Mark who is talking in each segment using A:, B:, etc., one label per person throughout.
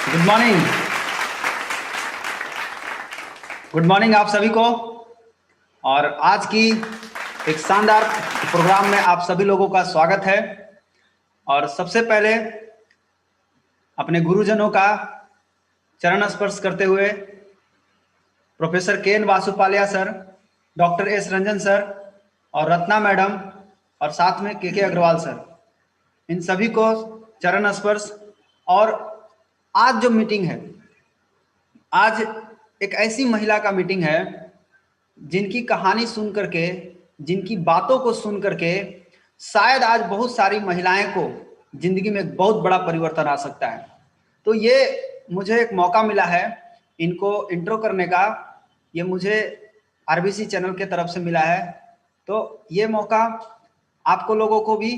A: Good morning. Good morning आप सभी को। और आज की एक शानदार प्रोग्राम में आप सभी लोगों का स्वागत है। और सबसे पहले अपने गुरुजनों का चरण स्पर्श करते हुए professor K N Vasupalia sir, doctor S Ranjan sir और रत्ना मैडम और साथ में के अग्रवाल सर, इन सभी को चरण स्पर्श। और आज जो मीटिंग है, आज एक ऐसी महिला का मीटिंग है जिनकी कहानी सुन करके, जिनकी बातों को सुन करके शायद आज बहुत सारी महिलाएं को जिंदगी में बहुत बड़ा परिवर्तन आ सकता है। तो ये मुझे एक मौका मिला है इनको इंट्रो करने का, ये मुझे आरबीसी चैनल के तरफ से मिला है। तो ये मौका आपको लोगों को भी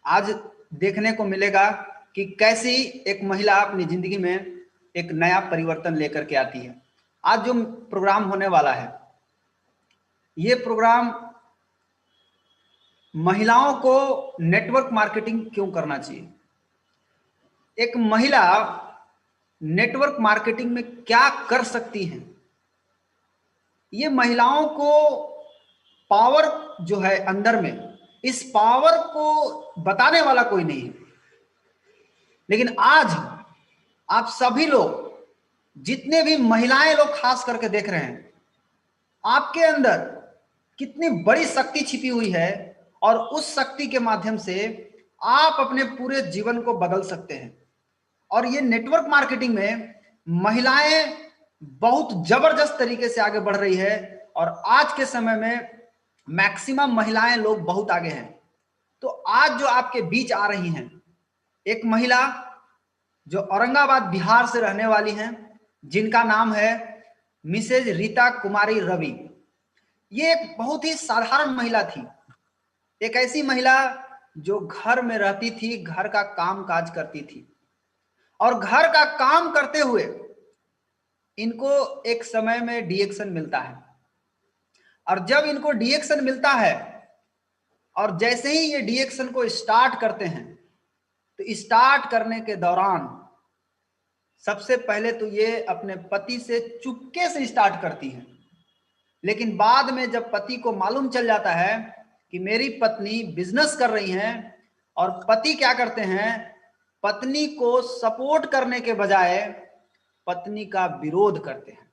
A: आज देखने को मिलेगा कि कैसी एक महिला अपनी जिंदगी में एक नया परिवर्तन लेकर के आती है। आज जो प्रोग्राम होने वाला है, ये प्रोग्राम महिलाओं को नेटवर्क मार्केटिंग क्यों करना चाहिए, एक महिला नेटवर्क मार्केटिंग में क्या कर सकती है, ये महिलाओं को पावर जो है अंदर में, इस पावर को बताने वाला कोई नहीं है। लेकिन आज आप सभी लोग, जितने भी महिलाएं लोग खास करके देख रहे हैं, आपके अंदर कितनी बड़ी शक्ति छिपी हुई है और उस शक्ति के माध्यम से आप अपने पूरे जीवन को बदल सकते हैं। और ये नेटवर्क मार्केटिंग में महिलाएं बहुत जबरदस्त तरीके से आगे बढ़ रही है और आज के समय में मैक्सिमम महिलाएं लोग बहुत आगे हैं। तो आज जो आपके बीच आ रही हैं, एक महिला जो औरंगाबाद बिहार से रहने वाली हैं, जिनका नाम है मिसेज रीता कुमारी रवि। ये एक बहुत ही साधारण महिला थी, एक ऐसी महिला जो घर में रहती थी, घर का काम काज करती थी और घर का काम करते हुए इनको एक समय में डीएक्शन मिलता है। और जब इनको डीएक्शन मिलता है और जैसे ही ये डीएक्शन को स्टार्ट करते हैं, तो स्टार्ट करने के दौरान सबसे पहले तो ये अपने पति से चुपके से स्टार्ट करती हैं। लेकिन बाद में जब पति को मालूम चल जाता है कि मेरी पत्नी बिजनेस कर रही हैं, और पति क्या करते हैं, पत्नी को सपोर्ट करने के बजाय पत्नी का विरोध करते हैं।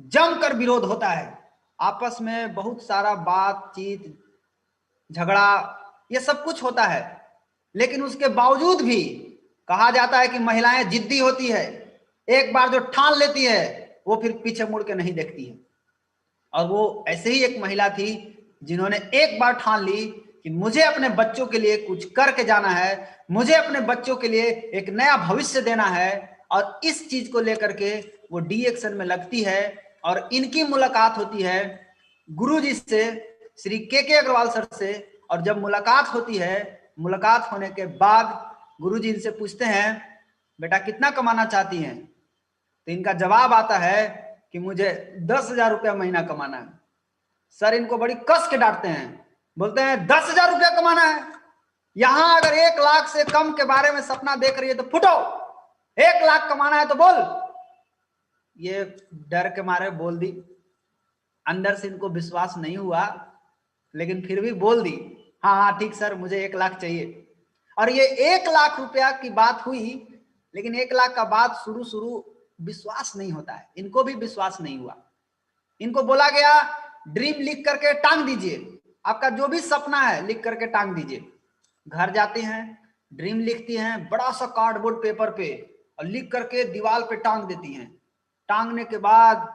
A: जमकर विरोध होता है, आपस में बहुत सारा बातचीत, झगड़ा, ये सब कुछ होता है। लेकिन उसके बावजूद भी कहा जाता है कि महिलाएं जिद्दी होती है, एक बार जो ठान लेती है वो फिर पीछे मुड़ के नहीं देखती है। और वो ऐसे ही एक महिला थी जिन्होंने एक बार ठान ली कि मुझे अपने बच्चों के लिए कुछ करके जाना है, मुझे अपने बच्चों के लिए एक नया भविष्य देना है। और इस चीज को लेकर के वो डीएक्शन में लगती है और इनकी मुलाकात होती है गुरुजी से, श्री के अग्रवाल सर से। और जब मुलाकात होती है, मुलाकात होने के बाद गुरुजी इनसे पूछते हैं, बेटा कितना कमाना चाहती हैं? तो इनका जवाब आता है कि मुझे 10,000 रुपया महीना कमाना है। सर इनको बड़ी कस के डांटते हैं, बोलते हैं 10,000 रुपया कमाना है? यहां अगर 1 लाख से कम के बारे में सपना देख रही है तो फुटो, 1 लाख कमाना है तो बोल। ये डर के मारे बोल दी, अंदर से इनको विश्वास नहीं हुआ, लेकिन फिर भी बोल दी, हाँ हाँ ठीक सर, मुझे 1 लाख चाहिए। और ये 1 लाख रुपया की बात हुई, लेकिन 1 लाख का बात शुरू विश्वास नहीं होता है, इनको भी विश्वास नहीं हुआ। इनको बोला गया ड्रीम लिख करके टांग दीजिए, आपका जो भी सपना है लिख करके टांग दीजिए। घर जाते हैं, ड्रीम लिखती हैं बड़ा सा कार्डबोर्ड पेपर पे और लिख करके दीवार पे टांग देती हैं। टांगने के बाद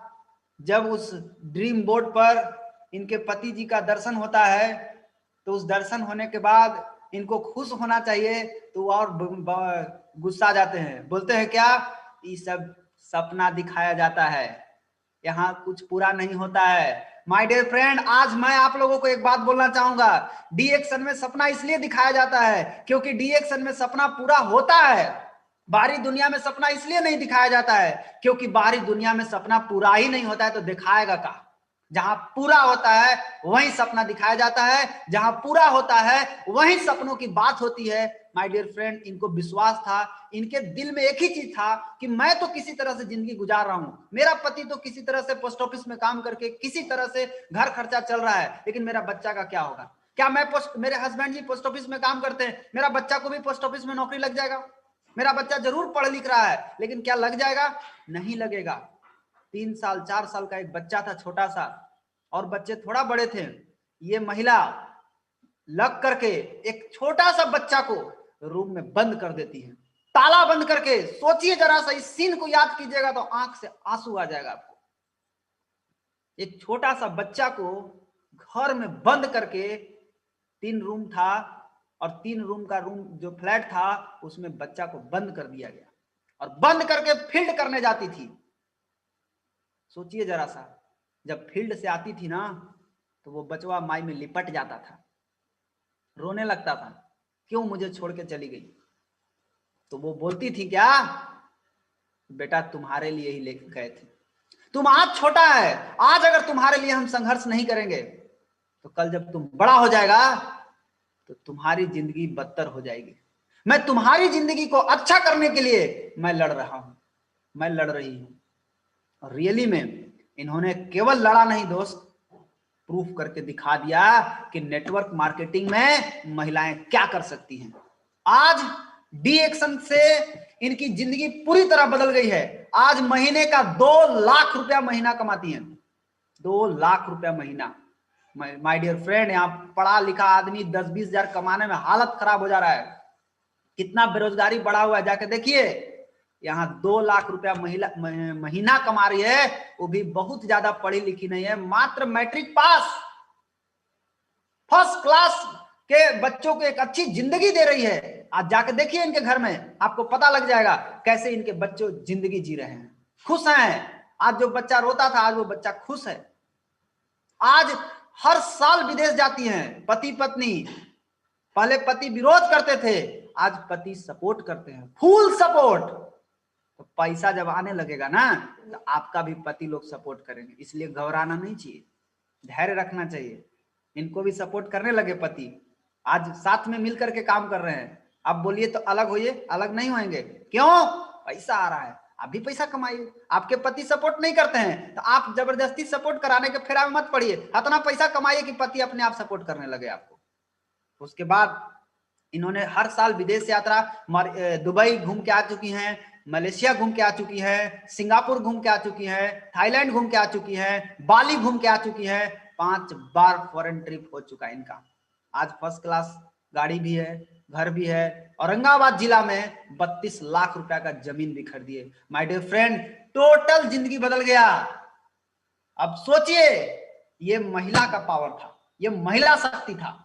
A: जब उस ड्रीम बोर्ड पर इनके पति जी का दर्शन होता है, तो उस दर्शन होने के बाद इनको खुश होना चाहिए, तो और गुस्सा जाते हैं, बोलते हैं क्या, ये सब सपना दिखाया जाता है, यहाँ कुछ पूरा नहीं होता है। माय डियर फ्रेंड, आज मैं आप लोगों को एक बात बोलना चाहूंगा, डी एक्शन में सपना इसलिए दिखाया जाता है क्योंकि डी एक्शन में सपना पूरा होता है। बाहरी दुनिया में सपना इसलिए नहीं दिखाया जाता है क्योंकि बाहरी दुनिया में सपना पूरा ही नहीं होता है, तो दिखाएगा का। जहां पूरा होता है वहीं सपना दिखाया जाता है, जहां पूरा होता है वहीं सपनों की बात होती है। माय डियर फ्रेंड, इनको विश्वास था, इनके दिल में एक ही चीज था कि मैं तो किसी तरह से जिंदगी गुजार रहा हूं, मेरा पति तो किसी तरह से पोस्ट ऑफिस में काम करके किसी तरह से घर खर्चा चल रहा है, लेकिन मेरा बच्चा का क्या होगा? क्या मेरे हस्बैंड जी पोस्ट ऑफिस में काम करते हैं, मेरा बच्चा को भी पोस्ट ऑफिस में नौकरी लग जाएगा? मेरा बच्चा जरूर पढ़ लिख रहा है, लेकिन क्या लग जाएगा? नहीं लगेगा। 3 साल 4 साल का एक बच्चा था, छोटा सा, और बच्चे थोड़ा बड़े थे। ये महिला लग करके एक छोटा सा बच्चा को रूम में बंद कर देती है, ताला बंद करके। सोचिए जरा सा, इस सीन को याद कीजिएगा तो आंख से आंसू आ जाएगा आपको। एक छोटा सा बच्चा को घर में बंद करके, 3 रूम था और 3 रूम का रूम जो फ्लैट था उसमें बच्चा को बंद कर दिया गया, और बंद करके फील्ड करने जाती थी। सोचिए जरा सा, जब फील्ड से आती थी ना, तो वो बचवा माई में लिपट जाता था, रोने लगता था, क्यों मुझे छोड़ के चली गई? तो वो बोलती थी क्या, बेटा तुम्हारे लिए ही लेकर गए थे, तुम आज छोटा है, आज अगर तुम्हारे लिए हम संघर्ष नहीं करेंगे तो कल जब तुम बड़ा हो जाएगा तो तुम्हारी जिंदगी बदतर हो जाएगी। मैं तुम्हारी जिंदगी को अच्छा करने के लिए मैं लड़ रहा हूं, मैं लड़ रही हूं। और रियली में इन्होंने केवल लड़ा नहीं दोस्त, प्रूफ करके दिखा दिया कि नेटवर्क मार्केटिंग में महिलाएं क्या कर सकती हैं। आज डी एक्शन से इनकी जिंदगी पूरी तरह बदल गई है। आज महीने का 2 लाख रुपया महीना कमाती हैं, 2 लाख रुपया महीना। माय डियर फ्रेंड, यहाँ पढ़ा लिखा आदमी 10-20 हजार कमाने में हालत खराब हो जा रहा है। कितना बेरोजगारी बढ़ा हुआ है, जाके देखिए। यहाँ 2 लाख रुपया महीना कमा रही है, वो भी बहुत ज्यादा पढ़ी लिखी नहीं है, मात्र मैट्रिक पास, फर्स्ट क्लास के बच्चों को एक अच्छी जिंदगी दे रही है। आज जाके देखिए इनके घर में, आपको पता लग जाएगा कैसे इनके बच्चे जिंदगी जी रहे हैं, खुश हैं। आज जो बच्चा रोता था, आज वो बच्चा खुश है। आज हर साल विदेश जाती हैं पति पत्नी। पहले पति विरोध करते थे, आज पति सपोर्ट करते हैं, फुल सपोर्ट। तो पैसा जब आने लगेगा ना, तो आपका भी पति लोग सपोर्ट करेंगे, इसलिए घबराना नहीं चाहिए, धैर्य रखना चाहिए। इनको भी सपोर्ट करने लगे पति, आज साथ में मिलकर के काम कर रहे हैं। आप बोलिए तो अलग होइए, अलग नहीं होंगे। क्यों? पैसा आ रहा है, आप भी पैसा कमाइए। आपके पति सपोर्ट नहीं करते हैं तो आप जबरदस्ती सपोर्ट कराने के फेरा में मत पड़िए, इतना पैसा कमाइए कि पति अपने आप सपोर्ट करने लगे आपको। उसके बाद इन्होंने हर साल विदेश यात्रा, दुबई घूम के आ चुकी हैं, मलेशिया घूम के आ चुकी है, सिंगापुर घूम के आ चुकी है, थाईलैंड घूम के आ चुकी है, बाली घूम के आ चुकी है। 5 बार फॉरेन ट्रिप हो चुका है इनका। आज फर्स्ट क्लास गाड़ी भी है, घर भी है। औरंगाबाद जिला में 32 लाख रुपया का जमीन भी खरीदी। माय डियर फ्रेंड, टोटल जिंदगी बदल गया। अब सोचिए, ये महिला का पावर था, ये महिला शक्ति था।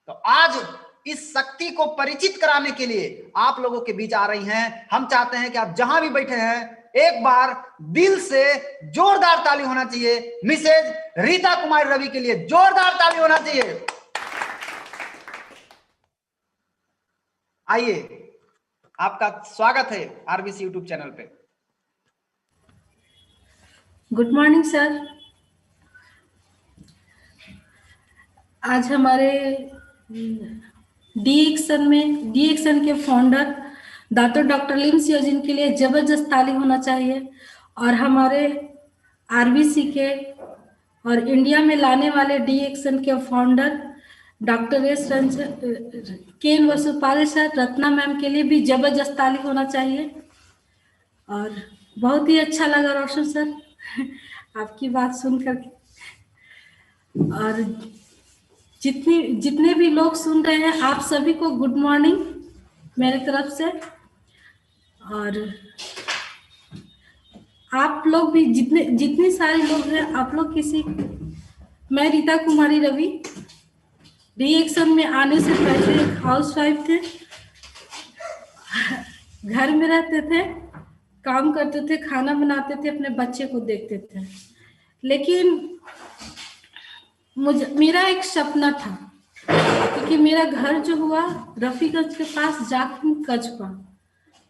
A: तो आज इस शक्ति को परिचित कराने के लिए आप लोगों के बीच आ रही हैं। हम चाहते हैं कि आप जहां भी बैठे हैं, एक बार दिल से जोरदार ताली होना चाहिए। मिसेज रीता कुमारी रवि के लिए जोरदार ताली होना चाहिए। आइए, आपका स्वागत है आरबीसी यूट्यूब चैनल पे।
B: Good morning sir. आज हमारे डी एक्शन के फाउंडर डॉक्टर लिम सियोजिन के लिए जबरदस्त ताली होना चाहिए। और हमारे आरबीसी के और इंडिया में लाने वाले डी एक्शन के फाउंडर डॉक्टर एस रंजन के वसुपाल सर, रत्ना मैम के लिए भी जबरदस्त ताली होना चाहिए। और बहुत ही अच्छा लगा रोशन सर आपकी बात सुन करके। और जितने भी लोग सुन रहे हैं, आप सभी को गुड मॉर्निंग मेरे तरफ से। और आप लोग भी जितने सारे लोग हैं, आप लोग मैं रीता कुमारी रवि, रिएक्शन में आने से पहले एक हाउसवाइफ थे, घर में रहते थे, काम करते थे, खाना बनाते थे, अपने बच्चे को देखते थे। लेकिन मेरा एक सपना था, क्योंकि मेरा घर जो हुआ रफीगंज के पास जाखिम कस्बा,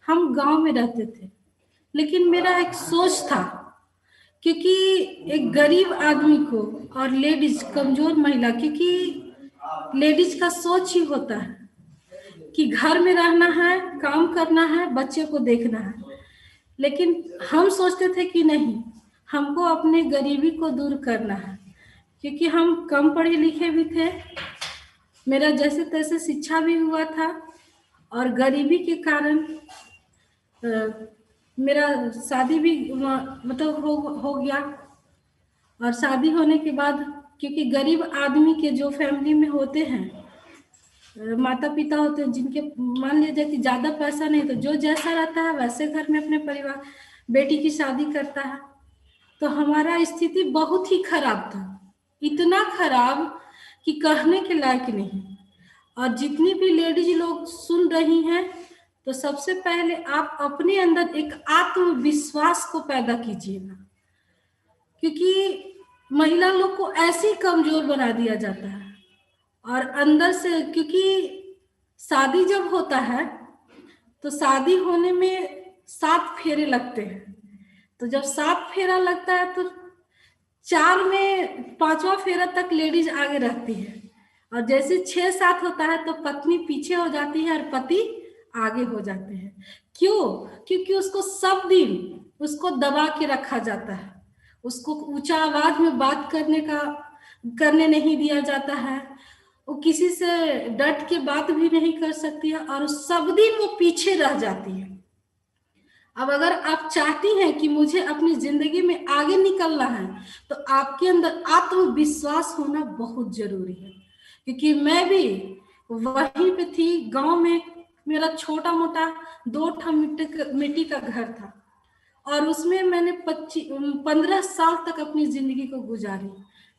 B: हम गांव में रहते थे। लेकिन मेरा एक सोच था, क्योंकि एक गरीब आदमी को और लेडीज, कमजोर महिला, क्योंकि लेडीज का सोच ही होता है कि घर में रहना है, काम करना है, बच्चे को देखना है। लेकिन हम सोचते थे कि नहीं, हमको अपने गरीबी को दूर करना है, क्योंकि हम कम पढ़े लिखे भी थे, मेरा जैसे तैसे शिक्षा भी हुआ था, और गरीबी के कारण मेरा शादी भी मतलब हो गया। और शादी होने के बाद, क्योंकि गरीब आदमी के जो फैमिली में होते हैं, माता पिता होते हैं जिनके मान लीजिए कि ज्यादा पैसा नहीं, तो जो जैसा रहता है वैसे घर में अपने परिवार बेटी की शादी करता है। तो हमारा स्थिति बहुत ही खराब था, इतना खराब कि कहने के लायक नहीं। और जितनी भी लेडीज लोग सुन रही हैं, तो सबसे पहले आप अपने अंदर एक आत्मविश्वास को पैदा कीजिएगा, क्योंकि महिला लोग को ऐसे ही कमजोर बना दिया जाता है। और अंदर से, क्योंकि शादी जब होता है तो शादी होने में 7 फेरे लगते हैं, तो जब 7 फेरा लगता है तो 4 में 5वां फेरा तक लेडीज आगे रहती है, और जैसे 6-7 होता है तो पत्नी पीछे हो जाती है और पति आगे हो जाते हैं। क्यों? क्योंकि उसको सब दिन उसको दबा के रखा जाता है, उसको ऊंचा आवाज में बात करने नहीं दिया जाता है, वो किसी से डट के बात भी नहीं कर सकती है, और सब दिन वो पीछे रह जाती है। अब अगर आप चाहती हैं कि मुझे अपनी जिंदगी में आगे निकलना है, तो आपके अंदर आत्मविश्वास होना बहुत जरूरी है। क्योंकि मैं भी वहीं पे थी, गांव में मेरा छोटा मोटा 2 मिट्टी का घर था, और उसमें मैंने 15 साल तक अपनी जिंदगी को गुजारी,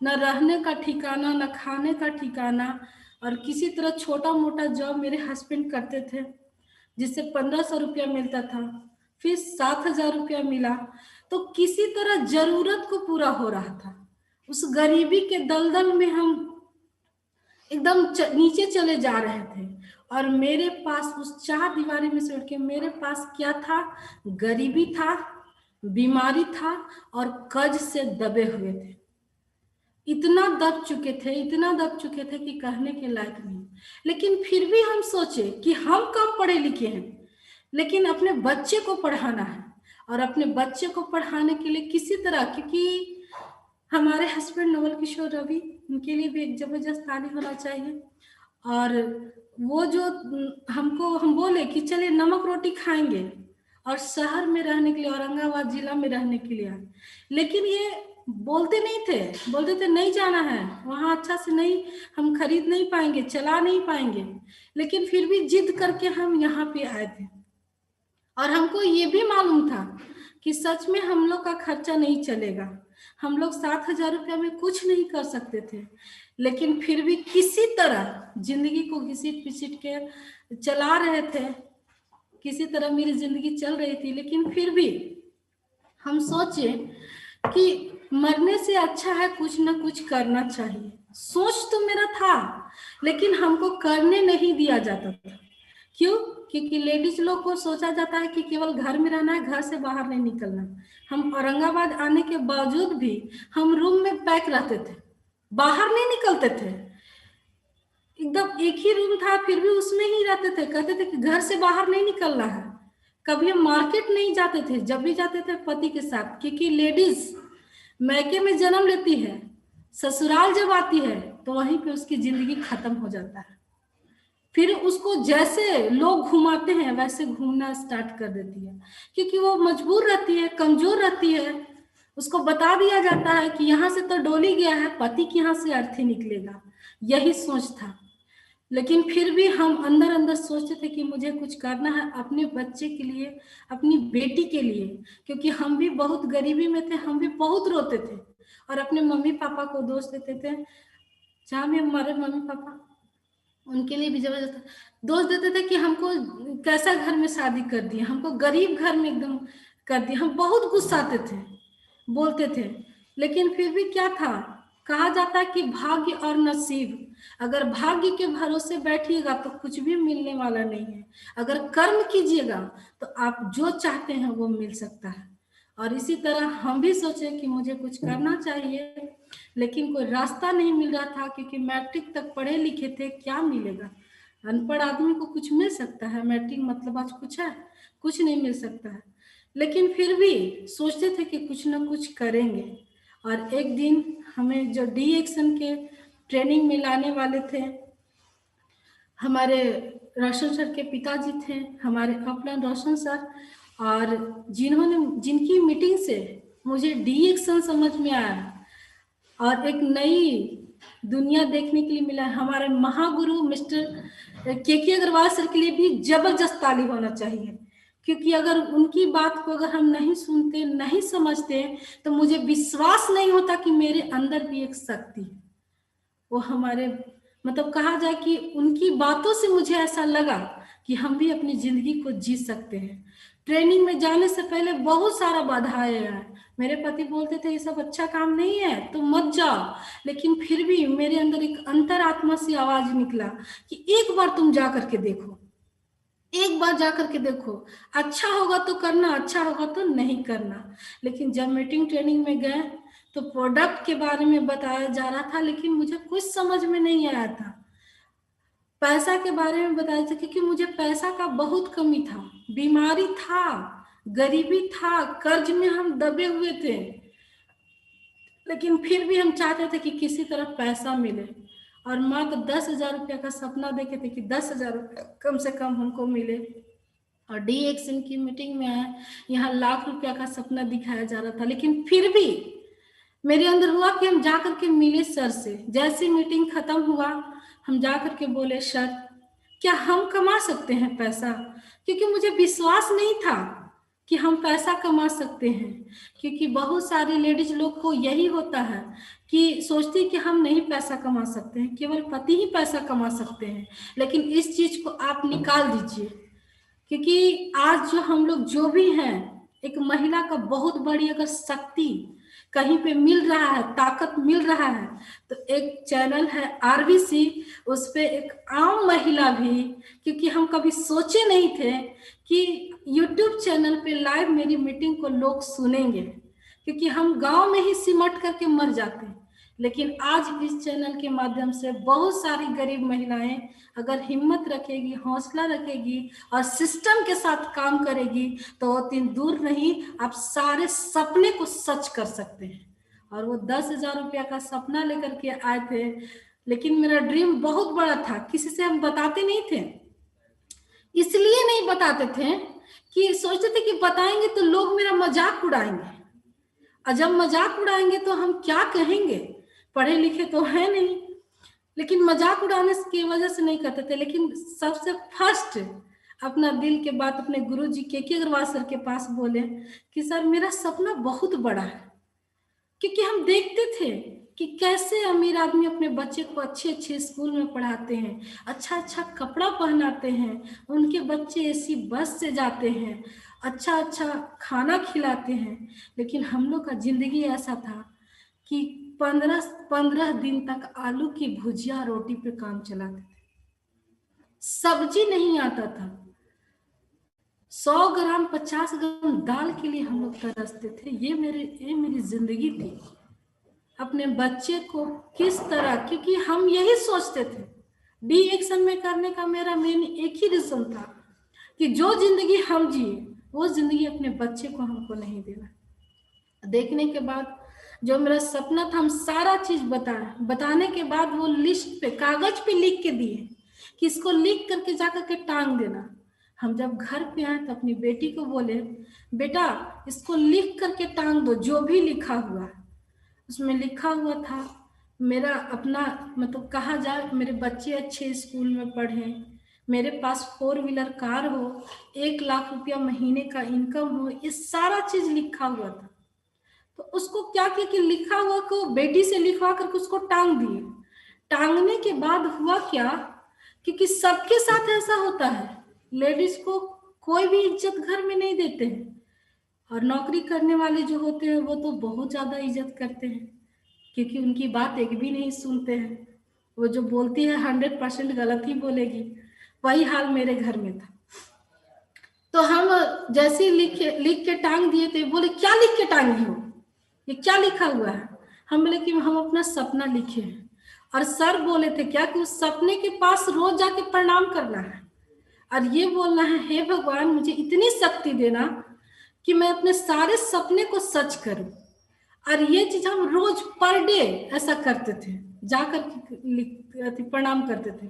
B: न रहने का ठिकाना, न खाने का ठिकाना। और किसी तरह छोटा मोटा जॉब मेरे हस्बैंड करते थे, जिससे 1500 रुपया मिलता था, फिर 7000 रुपया मिला, तो किसी तरह जरूरत को पूरा हो रहा था। उस गरीबी के दलदल में हम एकदम नीचे चले जा रहे थे, और मेरे पास उस 4 दीवारी में से उठ के मेरे पास क्या था? गरीबी था, बीमारी था, और कर्ज से दबे हुए थे। इतना दब चुके थे कि कहने के लायक नहीं। लेकिन फिर भी हम सोचे कि हम कम पढ़े लिखे हैं, लेकिन अपने बच्चे को पढ़ाना है, और अपने बच्चे को पढ़ाने के लिए किसी तरह, क्योंकि हमारे हस्बैंड नवल किशोर रवि, उनके लिए भी एक जबरदस्त ताली होना चाहिए। और वो जो हम बोले कि चलिए नमक रोटी खाएंगे, और शहर में रहने के लिए, औरंगाबाद जिला में रहने के लिए, लेकिन ये बोलते नहीं थे, बोलते थे नहीं जाना है वहां, अच्छा से नहीं, हम खरीद नहीं पाएंगे, चला नहीं पाएंगे। लेकिन फिर भी जिद करके हम यहाँ पे आए थे, और हमको ये भी मालूम था कि सच में हम लोग का खर्चा नहीं चलेगा, हम लोग 7000 रुपया में कुछ नहीं कर सकते थे। लेकिन फिर भी किसी तरह जिंदगी को घिसीट पिसीट के चला रहे थे, किसी तरह मेरी जिंदगी चल रही थी। लेकिन फिर भी हम सोचे कि मरने से अच्छा है कुछ ना कुछ करना चाहिए। सोच तो मेरा था, लेकिन हमको करने नहीं दिया जाता था। क्यों? क्योंकि लेडीज लोग को सोचा जाता है कि केवल घर में रहना है, घर से बाहर नहीं निकलना। हम औरंगाबाद आने के बावजूद भी हम रूम में पैक रहते थे, बाहर नहीं निकलते थे। एकदम एक ही रूम था, फिर भी उसमें ही रहते थे, कहते थे कि घर से बाहर नहीं निकलना है, कभी हम मार्केट नहीं जाते थे, जब भी जाते थे पति के साथ, क्योंकि लेडीज मैके में जन्म लेती है, ससुराल जब आती है तो वहीं पे उसकी जिंदगी खत्म हो जाता है। फिर उसको जैसे लोग घुमाते हैं वैसे घूमना स्टार्ट कर देती है, क्योंकि वो मजबूर रहती है, कमजोर रहती है। उसको बता दिया जाता है कि यहाँ से तो डोली गया है, पति के यहाँ से अर्थी निकलेगा, यही सोच था। लेकिन फिर भी हम अंदर अंदर सोचते थे कि मुझे कुछ करना है अपने बच्चे के लिए, अपनी बेटी के लिए, क्योंकि हम भी बहुत गरीबी में थे, हम भी बहुत रोते थे और अपने मम्मी पापा को दोष देते थे। जहाँ भी हमारे मम्मी पापा, उनके लिए भी जबरदस्त दोष देते थे कि हमको कैसा घर में शादी कर दिया, हमको गरीब घर में एकदम कर दिया। हम बहुत गुस्साते थे, बोलते थे, लेकिन फिर भी क्या था, कहा जाता है कि भाग्य और नसीब, अगर भाग्य के भरोसे बैठिएगा तो कुछ भी मिलने वाला नहीं है, अगर कर्म कीजिएगा तो आप जो चाहते हैं वो मिल सकता है। और इसी तरह हम भी सोचे कि मुझे कुछ करना चाहिए, लेकिन कोई रास्ता नहीं मिल रहा था, क्योंकि मैट्रिक तक पढ़े लिखे थे, क्या मिलेगा, अनपढ़ आदमी को कुछ मिल सकता है, मैट्रिक मतलब आज कुछ है, कुछ नहीं मिल सकता है। लेकिन फिर भी सोचते थे कि कुछ ना कुछ करेंगे। और एक दिन हमें जो डी एक्शन के ट्रेनिंग में लाने वाले थे, हमारे रोशन सर के पिताजी थे, हमारे अपना रोशन सर, और जिनकी मीटिंग से मुझे डी एक्शन समझ में आया और एक नई दुनिया देखने के लिए मिला। हमारे महागुरु मिस्टर के अग्रवाल सर के लिए भी जबरदस्त ताली होना चाहिए, क्योंकि अगर उनकी बात को अगर हम नहीं सुनते, नहीं समझते, तो मुझे विश्वास नहीं होता कि मेरे अंदर भी एक शक्ति है। वो हमारे मतलब कहा जाए कि उनकी बातों से मुझे ऐसा लगा कि हम भी अपनी जिंदगी को जी सकते हैं। ट्रेनिंग में जाने से पहले बहुत सारा बाधाएं आए, मेरे पति बोलते थे ये सब अच्छा काम नहीं है तो मत जाओ, लेकिन फिर भी मेरे अंदर एक अंतरात्मा से आवाज निकला कि एक बार तुम जा करके देखो, एक बार जा करके देखो, अच्छा होगा तो करना, अच्छा होगा तो नहीं करना। लेकिन जब मीटिंग ट्रेनिंग में गए तो प्रोडक्ट के बारे में बताया जा रहा था, लेकिन मुझे कुछ समझ में नहीं आया था। पैसा के बारे में बताया था, क्योंकि मुझे पैसा का बहुत कमी था, बीमारी था, गरीबी था, कर्ज में हम दबे हुए थे, लेकिन फिर भी हम चाहते थे कि किसी तरह पैसा मिले। और मात्र 10,000 रुपया का सपना देखे थे कि 10,000 रुपया कम से कम हमको मिले। और डी एक्शन की मीटिंग में आए, यहाँ लाख रुपया का सपना दिखाया जा रहा था, लेकिन फिर भी मेरे अंदर हुआ कि हम जाकर के मिले सर से। जैसे मीटिंग खत्म हुआ, हम जाकर के बोले सर क्या हम कमा सकते हैं पैसा, क्योंकि मुझे विश्वास नहीं था कि हम पैसा कमा सकते हैं। क्योंकि बहुत सारी लेडीज लोग को यही होता है कि सोचती कि हम नहीं पैसा कमा सकते हैं, केवल पति ही पैसा कमा सकते हैं। लेकिन इस चीज को आप निकाल दीजिए, क्योंकि आज जो हम लोग जो भी हैं, एक महिला का बहुत बड़ी अगर शक्ति कहीं पे मिल रहा है, ताकत मिल रहा है, तो एक चैनल है आरबीसी, उस पे एक आम महिला भी, क्योंकि हम कभी सोचे नहीं थे कि यूट्यूब चैनल पे लाइव मेरी मीटिंग को लोग सुनेंगे, क्योंकि हम गांव में ही सिमट करके मर जाते हैं। लेकिन आज इस चैनल के माध्यम से बहुत सारी गरीब महिलाएं अगर हिम्मत रखेगी, हौसला रखेगी और सिस्टम के साथ काम करेगी, तो वो दिन दूर नहीं, आप सारे सपने को सच कर सकते हैं। और वो 10,000 रुपया का सपना लेकर के आए थे, लेकिन मेरा ड्रीम बहुत बड़ा था, किसी से हम बताते नहीं थे। इसलिए नहीं बताते थे कि सोचते थे कि बताएंगे तो लोग मेरा मजाक उड़ाएंगे, और जब मजाक उड़ाएंगे तो हम क्या कहेंगे, पढ़े लिखे तो है नहीं। लेकिन मजाक उड़ाने की वजह से नहीं करते थे, लेकिन सबसे फर्स्ट अपना दिल के बात अपने गुरुजी के अग्रवाल सर के पास बोले कि सर मेरा सपना बहुत बड़ा है। क्योंकि हम देखते थे कि कैसे अमीर आदमी अपने बच्चे को अच्छे अच्छे स्कूल में पढ़ाते हैं, अच्छा अच्छा कपड़ा पहनाते हैं, उनके बच्चे ऐसी बस से जाते हैं, अच्छा अच्छा खाना खिलाते हैं। लेकिन हम लोग का जिंदगी ऐसा था कि 15 दिन तक आलू की भुजिया रोटी पे काम चलाते थे, सब्जी नहीं आता था, 100 ग्राम 50 ग्राम दाल के लिए हम लोग तरसते थे। ये मेरी जिंदगी थी। अपने बच्चे को किस तरह, क्योंकि हम यही सोचते थे, डी एक्शन में करने का मेरा मेन एक ही रीजन था कि जो जिंदगी हम जिए वो जिंदगी अपने बच्चे को हमको नहीं देना। देखने के बाद जो मेरा सपना था, हम सारा चीज बताने के बाद वो लिस्ट पे कागज पे लिख के दिए कि इसको लिख करके जाकर के टांग देना। हम जब घर पे आए तो अपनी बेटी को बोले, बेटा इसको लिख करके टांग दो, जो भी लिखा हुआ है। उसमें लिखा हुआ था मेरा अपना, मतलब कहा जाए मेरे बच्चे अच्छे स्कूल में पढ़े, मेरे पास 4 व्हीलर कार हो, 1 लाख रुपया महीने का इनकम हो, ये सारा चीज लिखा हुआ था। तो उसको क्या किया कि लिखा हुआ को बेटी से लिखवा करके उसको टांग दिए। टांगने के बाद हुआ क्या, क्योंकि सबके साथ ऐसा होता है, लेडीज को कोई भी इज्जत घर में नहीं देते हैं, और नौकरी करने वाले जो होते हैं वो तो बहुत ज्यादा इज्जत करते हैं, क्योंकि उनकी बात एक भी नहीं सुनते हैं। वो जो बोलती है 100% गलत ही बोलेगी। वही हाल मेरे घर में था। तो हम जैसे ही लिख के टांग दिए थे, बोले क्या लिख के टांगी हो, ये क्या लिखा हुआ है? हम बोले कि हम अपना सपना लिखे हैं। और सर बोले थे क्या कि उस सपने के पास रोज जाके प्रणाम करना है, और ये बोलना है, हे भगवान मुझे इतनी शक्ति देना कि मैं अपने सारे सपने को सच करूं। और ये चीज हम रोज पर डे ऐसा करते थे, जाकर प्रणाम करते थे।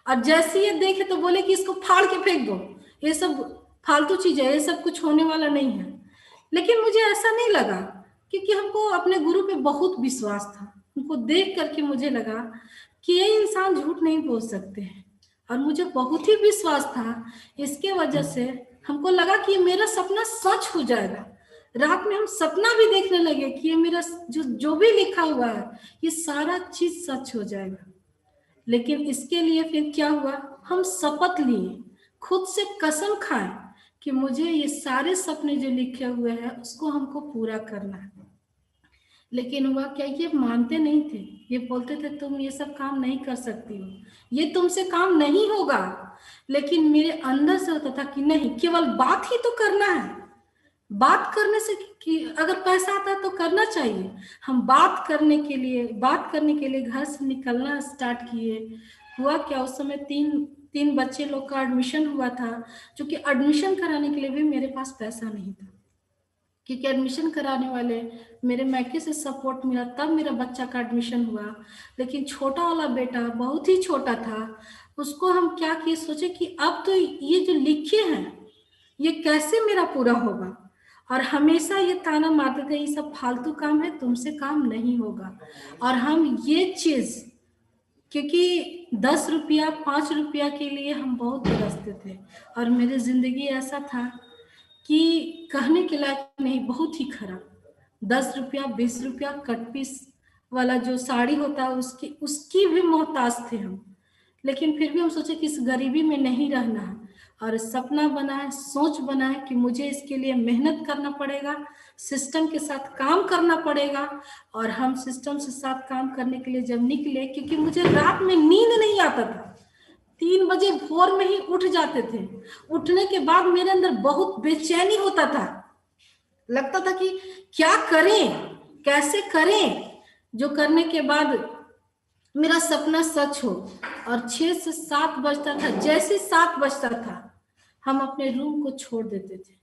B: और जैसे ये देखे तो बोले कि इसको फाड़ के फेंक दो, ये सब फालतू चीज है, ये सब कुछ होने वाला नहीं है। लेकिन मुझे ऐसा नहीं लगा, क्योंकि हमको अपने गुरु पे बहुत विश्वास था। उनको देख करके मुझे लगा कि ये इंसान झूठ नहीं बोल सकते हैं, और मुझे बहुत ही विश्वास था। इसके वजह से हमको लगा कि ये मेरा सपना सच हो जाएगा। रात में हम सपना भी देखने लगे कि ये मेरा जो भी लिखा हुआ है ये सारा चीज सच हो जाएगा। लेकिन इसके लिए फिर क्या हुआ, हम शपथ लिए, खुद से कसम खाए कि मुझे ये सारे सपने जो लिखे हुए हैं उसको हमको पूरा करना है। लेकिन हुआ क्या, ये मानते नहीं थे। ये बोलते थे तुम ये सब काम नहीं कर सकती हो, ये तुमसे काम नहीं होगा। लेकिन मेरे अंदर से होता था कि नहीं, केवल बात ही तो करना है। बात करने से कि अगर पैसा आता है तो करना चाहिए। हम बात करने के लिए घर से निकलना स्टार्ट किए। हुआ क्या, उस समय तीन बच्चे लोग का एडमिशन हुआ था, जो कि एडमिशन कराने के लिए भी मेरे पास पैसा नहीं था, क्योंकि एडमिशन कराने वाले मेरे मैके से सपोर्ट मिला, तब मेरा बच्चा का एडमिशन हुआ। लेकिन छोटा वाला बेटा बहुत ही छोटा था, उसको हम क्या किए, सोचे कि अब तो ये जो लिखे हैं ये कैसे मेरा पूरा होगा। और हमेशा ये ताना मारते थे, ये सब फालतू काम है, तुमसे काम नहीं होगा। और हम ये चीज, क्योंकि 10 रुपया 5 रुपया के लिए हम बहुत तरसते थे, और मेरी जिंदगी ऐसा था कि कहने के लायक नहीं, बहुत ही खराब। 10 रुपया 20 रुपया कट पीस वाला जो साड़ी होता है उसकी भी मोहताज थे हम। लेकिन फिर भी हम सोचे कि इस गरीबी में नहीं रहना है, और सपना बनाए, सोच बनाए कि मुझे इसके लिए मेहनत करना पड़ेगा, सिस्टम के साथ काम करना पड़ेगा। और हम सिस्टम के साथ काम करने के लिए जब निकले, क्योंकि मुझे रात में नींद नहीं आता था, 3 बजे भोर में ही उठ जाते थे। उठने के बाद मेरे अंदर बहुत बेचैनी होता था, लगता था कि क्या करें, कैसे करें, जो करने के बाद मेरा सपना सच हो। और 6 से 7 बजता था, जैसे 7 बजता था हम अपने रूम को छोड़ देते थे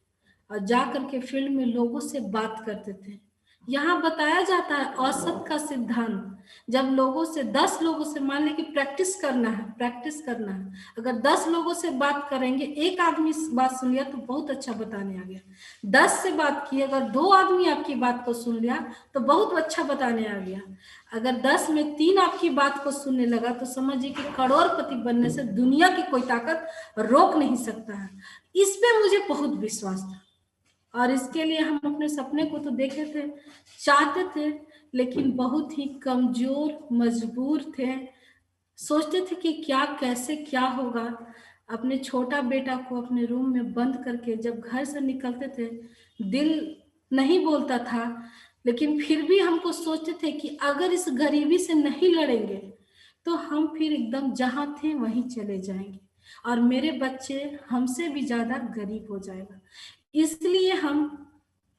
B: और जा करके फील्ड में लोगों से बात करते थे। यहाँ बताया जाता है औसत का सिद्धांत, जब लोगों से 10 लोगों से, मान लें कि प्रैक्टिस करना है, अगर 10 लोगों से बात करेंगे, एक आदमी बात सुन लिया तो बहुत अच्छा बताने आ गया। 10 से बात की, अगर 2 आदमी आपकी बात को सुन लिया तो बहुत अच्छा बताने आ गया। अगर 10 में 3 आपकी बात को सुनने लगा तो समझिए कि करोड़पति बनने से दुनिया की कोई ताकत रोक नहीं सकता है। इस पे मुझे बहुत विश्वास था, और इसके लिए हम अपने सपने को तो देखे थे, चाहते थे, लेकिन बहुत ही कमजोर, मजबूर थे। सोचते थे कि क्या, कैसे, क्या होगा। अपने छोटा बेटा को अपने रूम में बंद करके जब घर से निकलते थे, दिल नहीं बोलता था, लेकिन फिर भी हमको सोचते थे कि अगर इस गरीबी से नहीं लड़ेंगे तो हम फिर एकदम जहां थे वहीं चले जाएंगे, और मेरे बच्चे हमसे भी ज्यादा गरीब हो जाएगा। इसलिए हम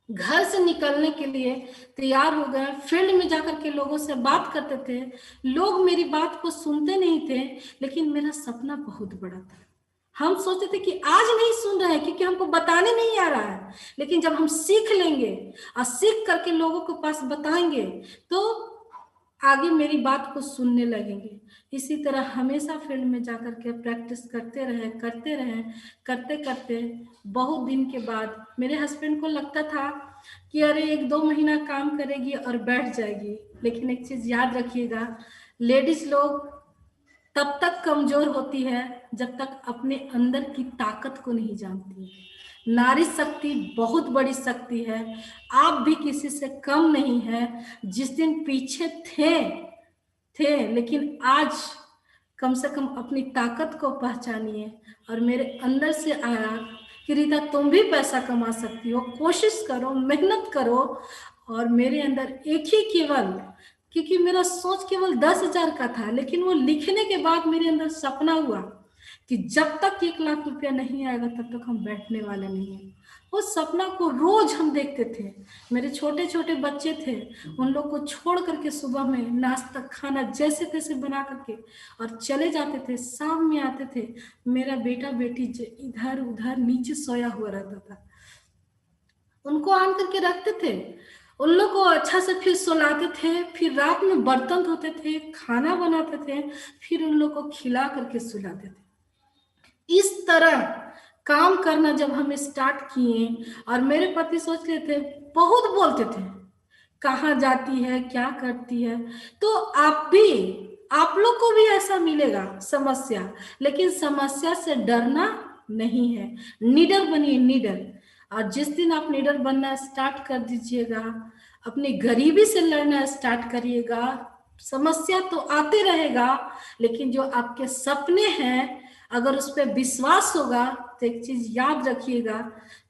B: घर से निकलने के लिए तैयार हो गए, फील्ड में जाकर के लोगों से बात करते थे। लोग मेरी बात को सुनते नहीं थे, लेकिन मेरा सपना बहुत बड़ा था। हम सोचते थे कि आज नहीं सुन रहे हैं क्योंकि हमको बताने नहीं आ रहा है, लेकिन जब हम सीख लेंगे और सीख करके लोगों के पास बताएंगे तो आगे मेरी बात को सुनने लगेंगे। इसी तरह हमेशा फील्ड में जाकर के प्रैक्टिस करते रहे करते करते बहुत दिन के बाद मेरे हस्बैंड को लगता था कि अरे 1-2 महीना काम करेगी और बैठ जाएगी। लेकिन एक चीज याद रखिएगा, लेडीज लोग तब तक कमजोर होती है जब तक अपने अंदर की ताकत को नहीं जानती है। नारी शक्ति बहुत बड़ी शक्ति है, आप भी किसी से कम नहीं है। जिस दिन पीछे थे लेकिन आज कम से कम अपनी ताकत को पहचानिए। और मेरे अंदर से आया कि रीता तुम भी पैसा कमा सकती हो, कोशिश करो, मेहनत करो। और मेरे अंदर एक ही केवल, क्योंकि मेरा सोच केवल 10,000 का था, लेकिन वो लिखने के बाद मेरे अंदर सपना हुआ कि जब तक 1 लाख रुपया नहीं आएगा तब तक हम बैठने वाले नहीं हैं। वो सपना को रोज हम देखते थे। मेरे छोटे छोटे बच्चे थे, उन लोग को छोड़ करके सुबह में नाश्ता खाना जैसे तैसे बना करके और चले जाते थे। शाम में आते थे, मेरा बेटा बेटी इधर उधर नीचे सोया हुआ रहता था, उनको आन करके रखते थे, उन लोग को अच्छा से फिर सुलाते थे, फिर रात में बर्तन धोते थे, खाना बनाते थे, फिर उन लोग को खिला करके सुलाते थे। इस तरह काम करना जब हम स्टार्ट किए, और मेरे पति सोच रहे थे, बहुत बोलते थे कहाँ जाती है, क्या करती है। तो आप लोग को भी ऐसा मिलेगा समस्या, लेकिन समस्या से डरना नहीं है, निडर बनिए, निडर। और जिस दिन आप निडर बनना स्टार्ट कर दीजिएगा, अपनी गरीबी से लड़ना स्टार्ट करिएगा, समस्या तो आते रहेगा, लेकिन जो आपके सपने हैं अगर उस पर विश्वास होगा तो एक चीज याद रखिएगा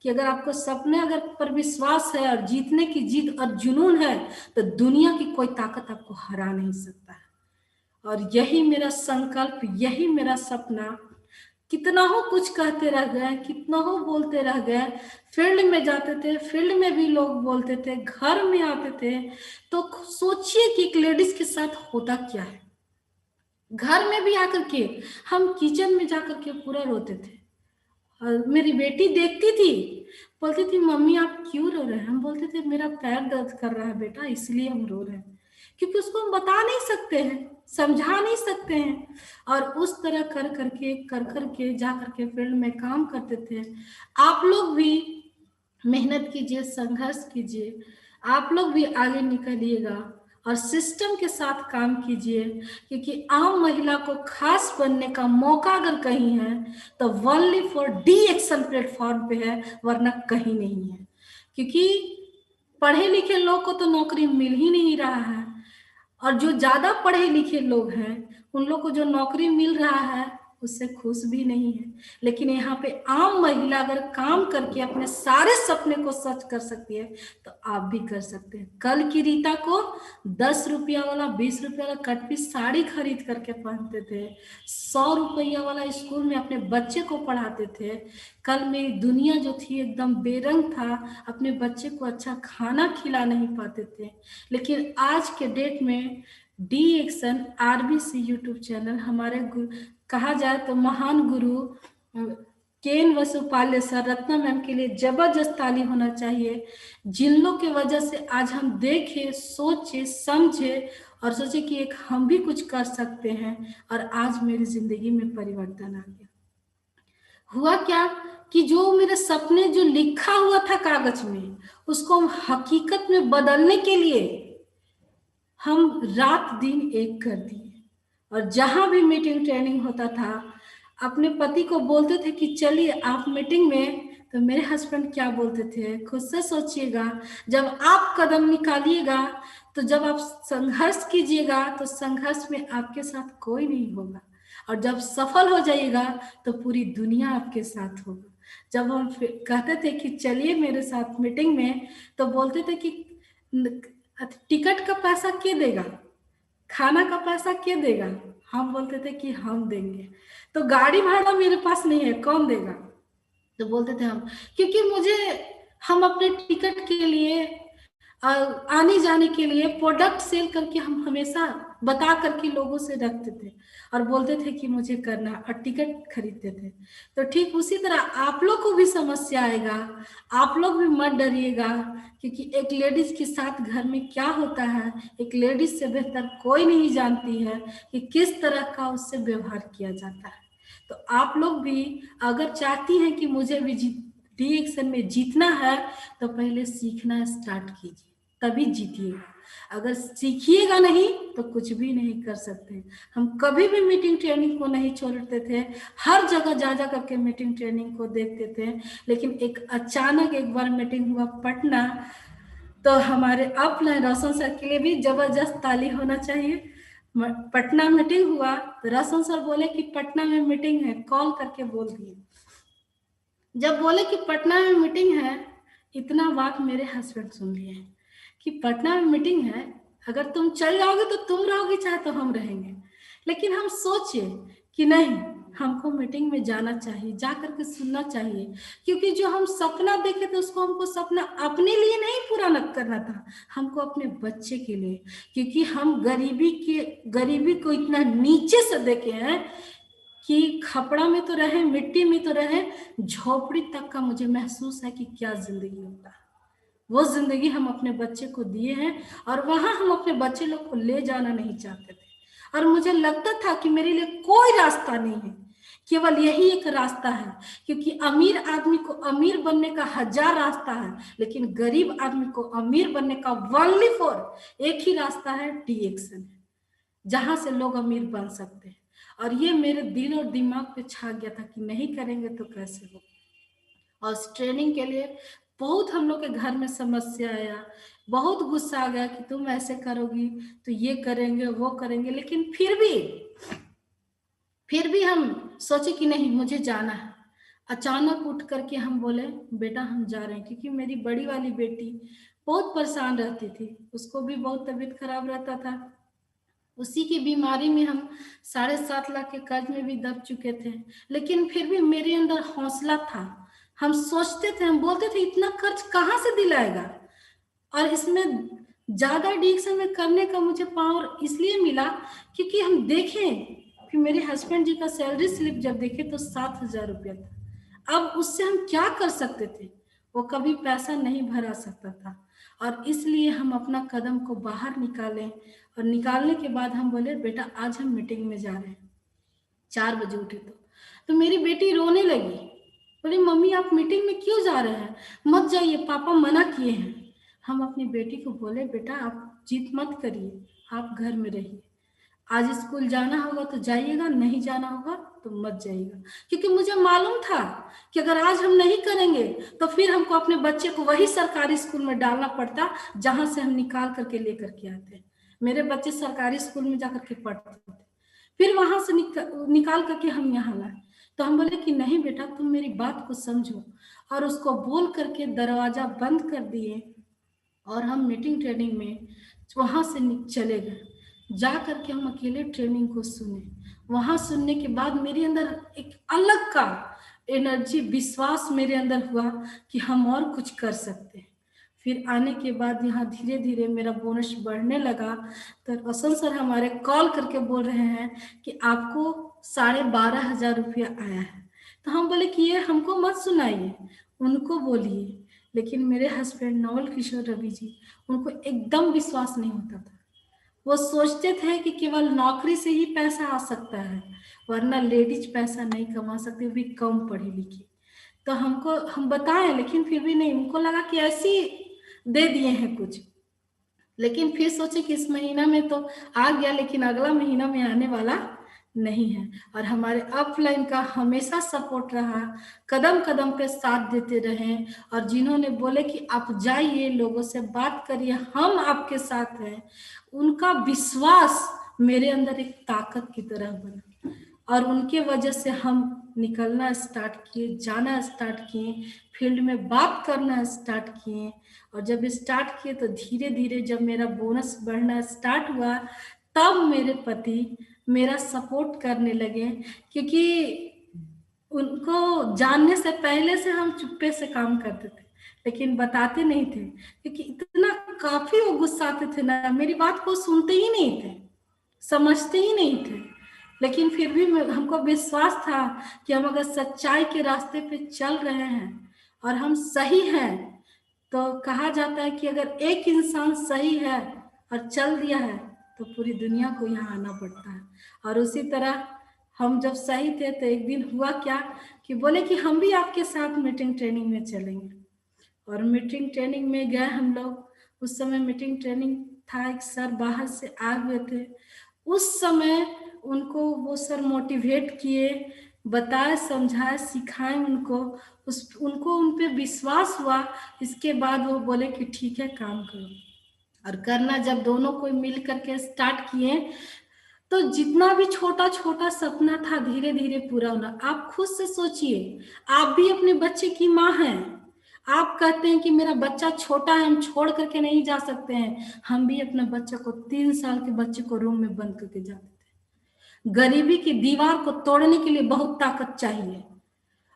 B: कि अगर आपको सपने अगर पर विश्वास है और जीतने की जिद और जुनून है तो दुनिया की कोई ताकत आपको हरा नहीं सकता है। और यही मेरा संकल्प, यही मेरा सपना। कितना हो कुछ कहते रह गए, कितना हो बोलते रह गए, फील्ड में जाते थे, फील्ड में भी लोग बोलते थे, घर में आते थे तो सोचिए कि एक लेडीज के साथ होता क्या है। घर में भी आकर के हम किचन में जाकर के पूरा रोते थे। और मेरी बेटी देखती थी, बोलती थी मम्मी आप क्यों रो रहे हैं। हम बोलते थे मेरा पैर दर्द कर रहा है बेटा, इसलिए हम रो रहे हैं। क्योंकि उसको हम बता नहीं सकते हैं, समझा नहीं सकते हैं। और उस तरह कर करके जा करके फील्ड में काम करते थे। आप लोग भी मेहनत कीजिए, संघर्ष कीजिए, आप लोग भी आगे निकलिएगा और सिस्टम के साथ काम कीजिए। क्योंकि आम महिला को खास बनने का मौका अगर कहीं है तो only for D action platform पे है, वरना कहीं नहीं है। क्योंकि पढ़े लिखे लोग को तो नौकरी मिल ही नहीं रहा है, और जो ज्यादा पढ़े लिखे लोग हैं उन लोग को जो नौकरी मिल रहा है उससे खुश भी नहीं है। लेकिन यहाँ पे आम महिला अगर काम करके अपने सारे सपने को सच कर सकती है तो आप भी कर सकते हैं। कल की रीता को 10 रुपया वाला 20 रुपया वाला कट पीस साड़ी खरीद करके पहनते थे, 100 रुपया वाला स्कूल में अपने बच्चे को पढ़ाते थे। कल मेरी दुनिया जो थी एकदम बेरंग था, अपने बच्चे को अच्छा खाना खिला नहीं पाते थे। लेकिन आज के डेट में D action RBC YouTube channel हमारे कहा जाए तो महान गुरु केन वसुपाल्य सर, रत्ना मैम के लिए जबरदस्त ताली होना चाहिए, जिन लोग की वजह से आज हम देखे, सोचे, समझे और सोचे कि एक हम भी कुछ कर सकते हैं। और आज मेरी जिंदगी में परिवर्तन आ गया। हुआ क्या कि जो मेरे सपने जो लिखा हुआ था कागज में, उसको हम हकीकत में बदलने के लिए हम रात दिन एक कर दिए। और जहां भी मीटिंग ट्रेनिंग होता था अपने पति को बोलते थे कि चलिए आप मीटिंग में, तो मेरे हस्बैंड क्या बोलते थे, खुद से सोचिएगा। जब आप कदम निकालिएगा, तो जब आप संघर्ष कीजिएगा तो संघर्ष में आपके साथ कोई नहीं होगा, और जब सफल हो जाइएगा तो पूरी दुनिया आपके साथ होगा। जब हम कहते थे कि चलिए मेरे साथ मीटिंग में, तो बोलते थे कि टिकट का पैसा के देगा, खाना का पैसा के देगा। हम बोलते थे कि हम देंगे। तो गाड़ी भाड़ा मेरे पास नहीं है, कौन देगा। तो बोलते थे हम, क्योंकि हम अपने टिकट के लिए आने जाने के लिए प्रोडक्ट सेल करके हम हमेशा बता करके लोगों से रखते थे और बोलते थे कि मुझे करना, और टिकट खरीदते थे। तो ठीक उसी तरह आप लोग को भी समस्या आएगा, आप लोग भी मत डरिएगा, क्योंकि एक लेडीज के साथ घर में क्या होता है, एक लेडीज से बेहतर कोई नहीं जानती है कि किस तरह का उससे व्यवहार किया जाता है। तो आप लोग भी अगर चाहती हैं कि मुझे भी डी एक्शन में जीतना है, तो पहले सीखना स्टार्ट कीजिए, तभी जीतिएगा। अगर सीखिएगा नहीं तो कुछ भी नहीं कर सकते। हम कभी भी मीटिंग ट्रेनिंग को नहीं छोड़ते थे, हर जगह जा जा करके मीटिंग ट्रेनिंग को देखते थे। लेकिन एक अचानक एक बार मीटिंग हुआ पटना, तो हमारे अपलाइन रोशन सर के लिए भी जबरदस्त ताली होना चाहिए। पटना मीटिंग हुआ तो रोशन सर बोले कि पटना में मीटिंग है, कॉल करके बोल दिए। जब बोले कि पटना में मीटिंग है, इतना बात मेरे हस्बैंड सुन लिए कि पटना में मीटिंग है, अगर तुम चल जाओगे तो तुम रहोगे, चाहे तो हम रहेंगे। लेकिन हम सोचे कि नहीं, हमको मीटिंग में जाना चाहिए, जा करके सुनना चाहिए, क्योंकि जो हम सपना देखे थे उसको हमको सपना अपने लिए नहीं पूरा न करना था, हमको अपने बच्चे के लिए। क्योंकि हम गरीबी को इतना नीचे से देखे हैं कि खपड़ा में तो रहे, मिट्टी में तो रहे, झोपड़ी तक का मुझे महसूस है कि क्या जिंदगी होता है। वो जिंदगी हम अपने बच्चे को दिए हैं, और वहां हम अपने बच्चे लोग को ले जाना नहीं चाहते थे। और मुझे लगता था कि मेरे लिए कोई रास्ता नहीं है, केवल यही एक रास्ता है। क्योंकि अमीर आदमी को अमीर बनने का 1000 रास्ता है, लेकिन गरीब आदमी को अमीर बनने का ओनली फॉर एक ही रास्ता है, डी एक्शन, जहां से लोग अमीर बन सकते हैं। और ये मेरे दिल और दिमाग पे छा गया था कि नहीं करेंगे तो कैसे हो। और उस ट्रेनिंग के लिए बहुत हम लोग के घर में समस्या आया, बहुत गुस्सा आ गया कि तुम ऐसे करोगी तो ये करेंगे वो करेंगे। लेकिन फिर भी हम सोचे कि नहीं, मुझे जाना है। अचानक उठ करके हम बोले बेटा हम जा रहे हैं, क्योंकि मेरी बड़ी वाली बेटी बहुत परेशान रहती थी, उसको भी बहुत तबीयत खराब रहता था। उसी की बीमारी में हम 7.5 लाख के कर्ज में भी दब चुके थे। लेकिन फिर भी मेरे अंदर हौसला था, हम सोचते थे, हम बोलते थे इतना कर्ज कहाँ से दिलाएगा। और इसमें ज्यादा डिक्शन में करने का मुझे पावर इसलिए मिला क्योंकि हम देखें कि मेरे हस्बैंड जी का सैलरी स्लिप जब देखे तो 7,000 रुपया था। अब उससे हम क्या कर सकते थे, वो कभी पैसा नहीं भरा सकता था। और इसलिए हम अपना कदम को बाहर निकालें, और निकालने के बाद हम बोले बेटा आज हम मीटिंग में जा रहे हैं। 4 बजे उठे तो मेरी बेटी रोने लगी, बोली मम्मी आप मीटिंग में क्यों जा रहे हैं, मत जाइए, पापा मना किए हैं। हम अपनी बेटी को बोले बेटा आप जिद मत करिए, आप घर में रहिए, आज स्कूल जाना होगा तो जाइएगा, नहीं जाना होगा तो मत जाइएगा। क्योंकि मुझे मालूम था कि अगर आज हम नहीं करेंगे तो फिर हमको अपने बच्चे को वही सरकारी स्कूल में डालना पड़ता जहां से हम निकाल करके लेकर के आते। मेरे बच्चे सरकारी स्कूल में जाकर के पढ़ते थे, फिर वहां से निकाल करके हम यहाँ लाए। तो हम बोले कि नहीं बेटा तुम मेरी बात को समझो, और उसको बोल करके दरवाजा बंद कर दिए। और हम मीटिंग ट्रेनिंग में वहां से चले गए, जा करके हम अकेले ट्रेनिंग को सुने। वहां सुनने के बाद मेरे अंदर एक अलग का एनर्जी, विश्वास मेरे अंदर हुआ कि हम और कुछ कर सकते हैं। फिर आने के बाद यहाँ धीरे धीरे मेरा बोनस बढ़ने लगा। तो रोशन सर हमारे कॉल करके बोल रहे हैं कि आपको 12,500 रुपया आया है। तो हम बोले कि ये हमको मत सुनाइए, उनको बोलिए। लेकिन मेरे हस्बैंड नवल किशोर रवि जी, उनको एकदम विश्वास नहीं होता था। वो सोचते थे कि केवल नौकरी से ही पैसा आ सकता है, वरना लेडीज पैसा नहीं कमा सकती, वो भी कम पढ़ी लिखी। तो हम बताएं, लेकिन फिर भी नहीं, उनको लगा कि ऐसी दे दिए हैं कुछ। लेकिन फिर सोचे कि इस महीना में तो आ गया, लेकिन अगला महीना में आने वाला नहीं है। और हमारे अपलाइन का हमेशा सपोर्ट रहा, कदम कदम पे साथ देते रहे। और जिन्होंने बोले कि आप जाइए, लोगों से बात करिए, हम आपके साथ हैं, उनका विश्वास मेरे अंदर एक ताकत की तरह बना। और उनके वजह से हम निकलना स्टार्ट किए, जाना स्टार्ट किए, फील्ड में बात करना स्टार्ट किए। और जब स्टार्ट किए तो धीरे धीरे जब मेरा बोनस बढ़ना स्टार्ट हुआ, तब मेरे पति मेरा सपोर्ट करने लगे। क्योंकि उनको जानने से पहले से हम चुप्पे से काम करते थे, लेकिन बताते नहीं थे, क्योंकि इतना काफी वो गुस्साते थे ना, मेरी बात को सुनते ही नहीं थे, समझते ही नहीं थे। लेकिन फिर भी हमको विश्वास था कि हम अगर सच्चाई के रास्ते पे चल रहे हैं और हम सही हैं, तो कहा जाता है कि अगर एक इंसान सही है और चल दिया है तो पूरी दुनिया को यहाँ आना पड़ता है। और उसी तरह हम जब सही थे तो एक दिन हुआ क्या कि बोले कि हम भी आपके साथ मीटिंग ट्रेनिंग में चलेंगे। और मीटिंग ट्रेनिंग में गए हम लोग। उस समय मीटिंग ट्रेनिंग था, एक सर बाहर से आ गए थे। उस समय उनको वो सर मोटिवेट किए, बताए, समझाए, सिखाए उनको, उनको उन पे विश्वास हुआ। इसके बाद वो बोले कि ठीक है काम करो। और करना जब दोनों को मिल करके स्टार्ट किए तो जितना भी छोटा छोटा सपना था धीरे धीरे पूरा होना। आप खुद से सोचिए, आप भी अपने बच्चे की माँ हैं। आप कहते हैं कि मेरा बच्चा छोटा है, हम छोड़ करके नहीं जा सकते हैं। हम भी अपने बच्चे को 3 साल के बच्चे को रूम में बंद करके जाते थे। गरीबी की दीवार को तोड़ने के लिए बहुत ताकत चाहिए।